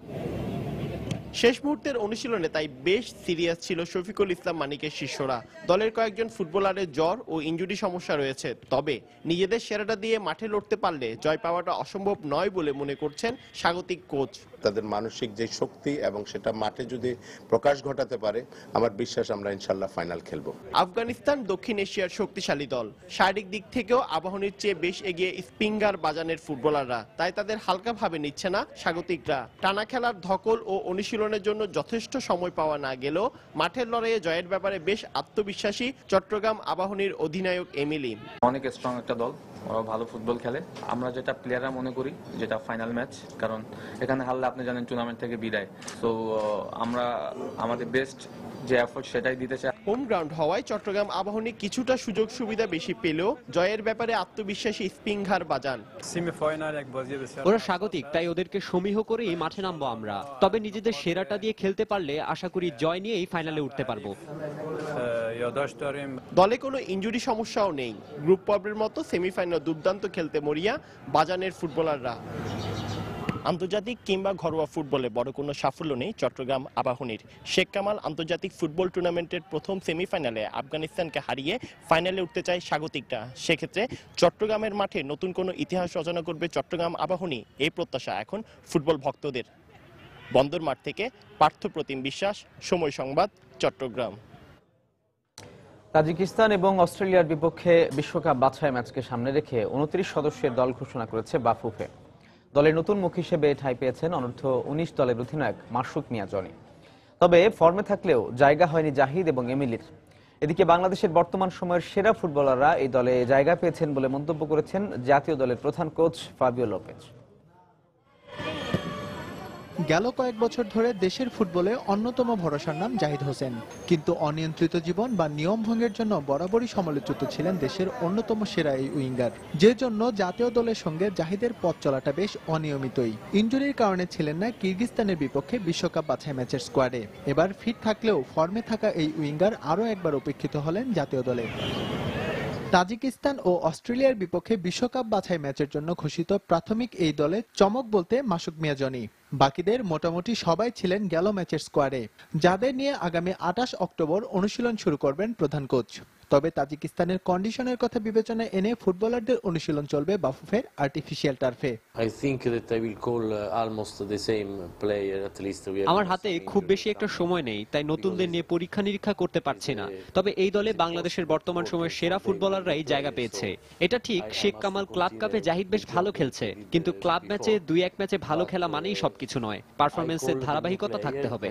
শেষ মুহূর্তের অনুশীলনে তাই বেশ সিরিয়াস ছিল শফিকুল ইসলাম মানিকের শিষ্যরা। দলের কয়েকজন ফুটবলারের জ্বর ও ইনজুরি সমস্যা রয়েছে, তবে নিজেদের সেরাটা দিয়ে মাঠে লড়তে পারলে জয় পাওয়াটা অসম্ভব নয় বলে মনে করছেন স্বাগতিক কোচ। তাদের মানসিক যে শক্তি এবং সেটা মাঠে যদি প্রকাশ ঘটাতে পারে, আমার বিশ্বাস আমরা ইনশাল্লাহ ফাইনাল খেলবো। আফগানিস্তান দক্ষিণ এশিয়ার শক্তিশালী দল, শারীরিক দিক থেকেও আবাহনীর চেয়ে বেশ এগিয়ে স্পিঙ্গার বাজানের ফুটবলাররা, তাই তাদের হালকা ভাবে নিচ্ছে না স্বাগতিকরা। টানা খেলার ধকল ও অনুশীলনের জন্য যথেষ্ট সময় পাওয়া না গেলেও মাঠের লড়াইয়ে জয়ের ব্যাপারে বেশ আত্মবিশ্বাসী চট্টগ্রাম আবাহনীর অধিনায়ক এমিলি। অনেক স্ট্রং একটা দল, ওরা ভালো ফুটবল খেলে। আমরা যেটা প্লেয়াররা মনে করি যেটা ফাইনাল ম্যাচ, কারণ এখানে হারলে আপনি জানেন টুর্নামেন্ট থেকে বিদায়। তো আমরা আমাদের বেস্ট যে এফোর্ট সেটাই দিতে চাই। হোম গ্রাউন্ড হওয়ায় চট্টগ্রাম আবাহনী কিছুটা সুযোগ সুবিধা বেশি পেলেও জয়ের ব্যাপারে আত্মবিশ্বাসী স্পিংঘার বাজান। ওরা স্বাগতিক, তাই ওদেরকে সমীহ করেই মাঠে নামবো আমরা। তবে নিজেদের সেরাটা দিয়ে খেলতে পারলে আশা করি জয় নিয়েই ফাইনালে উঠতে পারবো। দলে কোনো ইনজুরি সমস্যাও নেই। গ্রুপ পর্বের মতো সেমিফাইনাল দুর্দান্ত খেলতে মরিয়া বাজানের ফুটবলাররা। আন্তর্জাতিক কিংবা ঘরোয়া ফুটবলে বড় কোনো সাফল্য নেই চট্টগ্রাম আবাহনীর। শেখ কামাল আন্তর্জাতিক ফুটবল টুর্নামেন্টের প্রথম সেমিফাইনালে আফগানিস্তানকে হারিয়ে ফাইনালে উঠতে চায় স্বাগতিকরা। সেক্ষেত্রে চট্টগ্রামের মাঠে নতুন কোনো ইতিহাস রচনা করবে চট্টগ্রাম আবাহনী, এই প্রত্যাশা এখন ফুটবল ভক্তদের। বন্দর মাঠ থেকে পার্থপ্রতিম বিশ্বাস, সময় সংবাদ, চট্টগ্রাম। তাজিকিস্তান এবং অস্ট্রেলিয়ার বিপক্ষে বিশ্বকাপ বাছাই ম্যাচকে সামনে রেখে 29 সদস্যের দল ঘোষণা করেছে বাফুফে। দলের নতুন মুখ হিসেবে ঠাঁই পেয়েছেন অনূর্ধ্ব 19 দলের অধিনায়ক মাসুক মিয়া জনি। তবে ফর্মে থাকলেও জায়গা হয়নি জাহিদ এবং এমিলির। এদিকে বাংলাদেশের বর্তমান সময়ের সেরা ফুটবলাররা এই দলে জায়গা পেয়েছেন বলে মন্তব্য করেছেন জাতীয় দলের প্রধান কোচ ফাবিও লোপেজ। গেল কয়েক বছর ধরে দেশের ফুটবলে অন্যতম ভরসার নাম জাহিদ হোসেন, কিন্তু অনিয়ন্ত্রিত জীবন বা নিয়ম ভঙ্গের জন্য বরাবরই সমালোচিত ছিলেন দেশের অন্যতম সেরা এই উইঙ্গার, যে জন্য জাতীয় দলের সঙ্গে জাহিদের পথ চলাটা বেশ অনিয়মিতই। ইনজুরির কারণে ছিলেন না কিরগিজস্তানের বিপক্ষে বিশ্বকাপ বাছাই ম্যাচের স্কোয়াডে। এবার ফিট থাকলেও ফর্মে থাকা এই উইঙ্গার আরও একবার উপেক্ষিত হলেন জাতীয় দলে। তাজিকিস্তান ও অস্ট্রেলিয়ার বিপক্ষে বিশ্বকাপ বাছাই ম্যাচের জন্য ঘোষিত প্রাথমিক এই দলে চমক বলতে মাসুক মিয়া জনি। বাকিদের মোটামুটি সবাই ছিলেন গেল ম্যাচের স্কোয়াডে, যাদের নিয়ে আগামী 28 অক্টোবর অনুশীলন শুরু করবেন প্রধান কোচ। তবে তাজিকিস্তানের কন্ডিশনের কথা বিবেচনায় এনে ফুটবলারদের অনুশীলন চলবে বাফুফের আর্টিফিশিয়াল টার্ফে। আমার হাতে খুব বেশি একটা সময় নেই, তাই নতুনদের নিয়ে পরীক্ষা নিরীক্ষা করতে পারছি না। তবে এই দলে বাংলাদেশের বর্তমান সময়ের সেরা ফুটবলাররাই জায়গা পেয়েছে। এটা ঠিক, শেখ কামাল ক্লাব কাপে জাহিদ বেশ ভালো খেলছে, কিন্তু ক্লাব ম্যাচে 2-1 ম্যাচে ভালো খেলা মানেই সবকিছু নয়। পারফরমেন্সের ধারাবাহিকতা থাকতে হবে।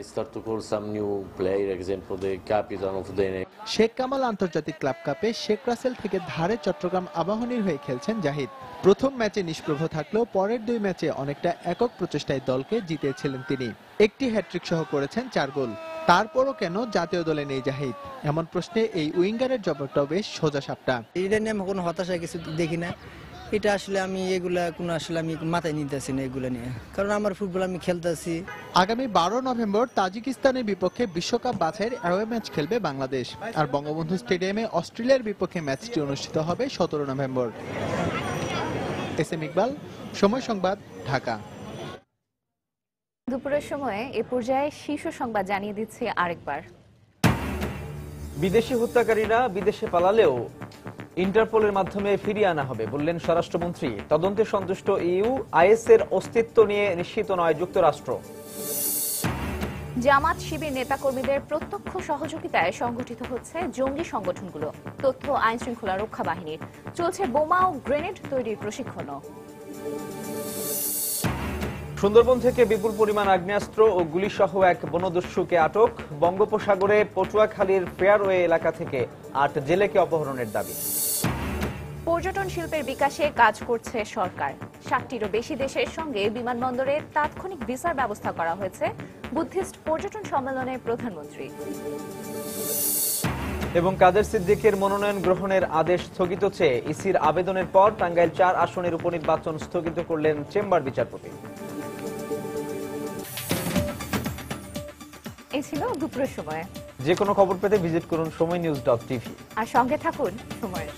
শেখ কামাল আন্তর্জাতিক ক্লাব কাপে শেখ রাসেল থেকে ধারে চট্টগ্রাম আবাহনীর হয়ে খেলছেন জাহিদ। প্রথম ম্যাচে নিষ্প্রভ থাকলেও পরের 2 ম্যাচে অনেকটা একক প্রচেষ্টায় দলকে জিতিয়েছিলেন তিনি। একটি হ্যাট্রিক সহ করেছেন 4 গোল। তারপরও কেন জাতীয় দলে নেই জাহিদ, এমন প্রশ্নে এই উইঙ্গারের জবাবটাও বেশ সোজা সাপটা। এটা নিয়ে আমি কোনো হতাশা কিছু দেখি না। এটা আসলে আমি এগুলা কোনো আসলে আমি মাথায় নিতেছি না এগুলা নিয়ে, কারণ আমার ফুটবল আমি খেলতেছি। আগামী 12 নভেম্বর তাজিকিস্তানের বিপক্ষে বিশ্বকাপ বাছাইয়ের অ্যাওয়ে ম্যাচ খেলবে বাংলাদেশ, আর বঙ্গবন্ধু স্টেডিয়ামে অস্ট্রেলিয়ার বিপক্ষে ম্যাচটি অনুষ্ঠিত হবে 17 নভেম্বর। এসএম ইকবাল, সময় সংবাদ, ঢাকা। দুপুরের সময়ে এ পর্যায়ে শীর্ষ সংবাদ জানিয়ে দিচ্ছি আরেকবার। বিদেশি হত্যাকারীরা বিদেশে পালালেও ইন্টারপোলের মাধ্যমে ফিরিয়ে আনা হবে বললেন স্বরাষ্ট্রমন্ত্রী। তদন্তে সন্তুষ্ট ইউ, আইএসের অস্তিত্ব নিয়ে নিশ্চিত নয় যুক্তরাষ্ট্র। জামাত শিবির নেতাকর্মীদের প্রত্যক্ষ সহযোগিতায় সংগঠিত হচ্ছে জঙ্গি সংগঠনগুলো। তথ্য আইন শৃঙ্খলা রক্ষা বাহিনীর চলছে বোমা ও গ্রেনেড তৈরির প্রশিক্ষণও। সুন্দরবন থেকে বিপুল পরিমাণ আগ্নেয়াস্ত্র ও গুলিসহ এক বনদস্যুকে আটক। বঙ্গোপসাগরে পটুয়াখালীর ফেয়ারওয়ে এলাকা থেকে 8 জেলেকে অপহরণের দাবি। পর্যটন শিল্পের বিকাশে কাজ করছে সরকার। 60টিরও বেশি দেশের সঙ্গে বিমানবন্দরে তাৎক্ষণিক ভিসার ব্যবস্থা করা হয়েছে বুদ্ধিস্ট পর্যটন সম্মেলনে প্রধানমন্ত্রী। এবং কাদের সিদ্দিকের মনোনয়ন গ্রহণের আদেশ স্থগিত চেয়ে ইসির আবেদনের পর টাঙ্গাইল 4 আসনের উপনির্বাচন স্থগিত করলেন চেম্বার বিচারপতি। এই ছিল দুপুরের সময়। যে কোনো খবর পেতে ভিজিট করুন সময়নিউজ.tv আর সঙ্গে থাকুন সময়ের।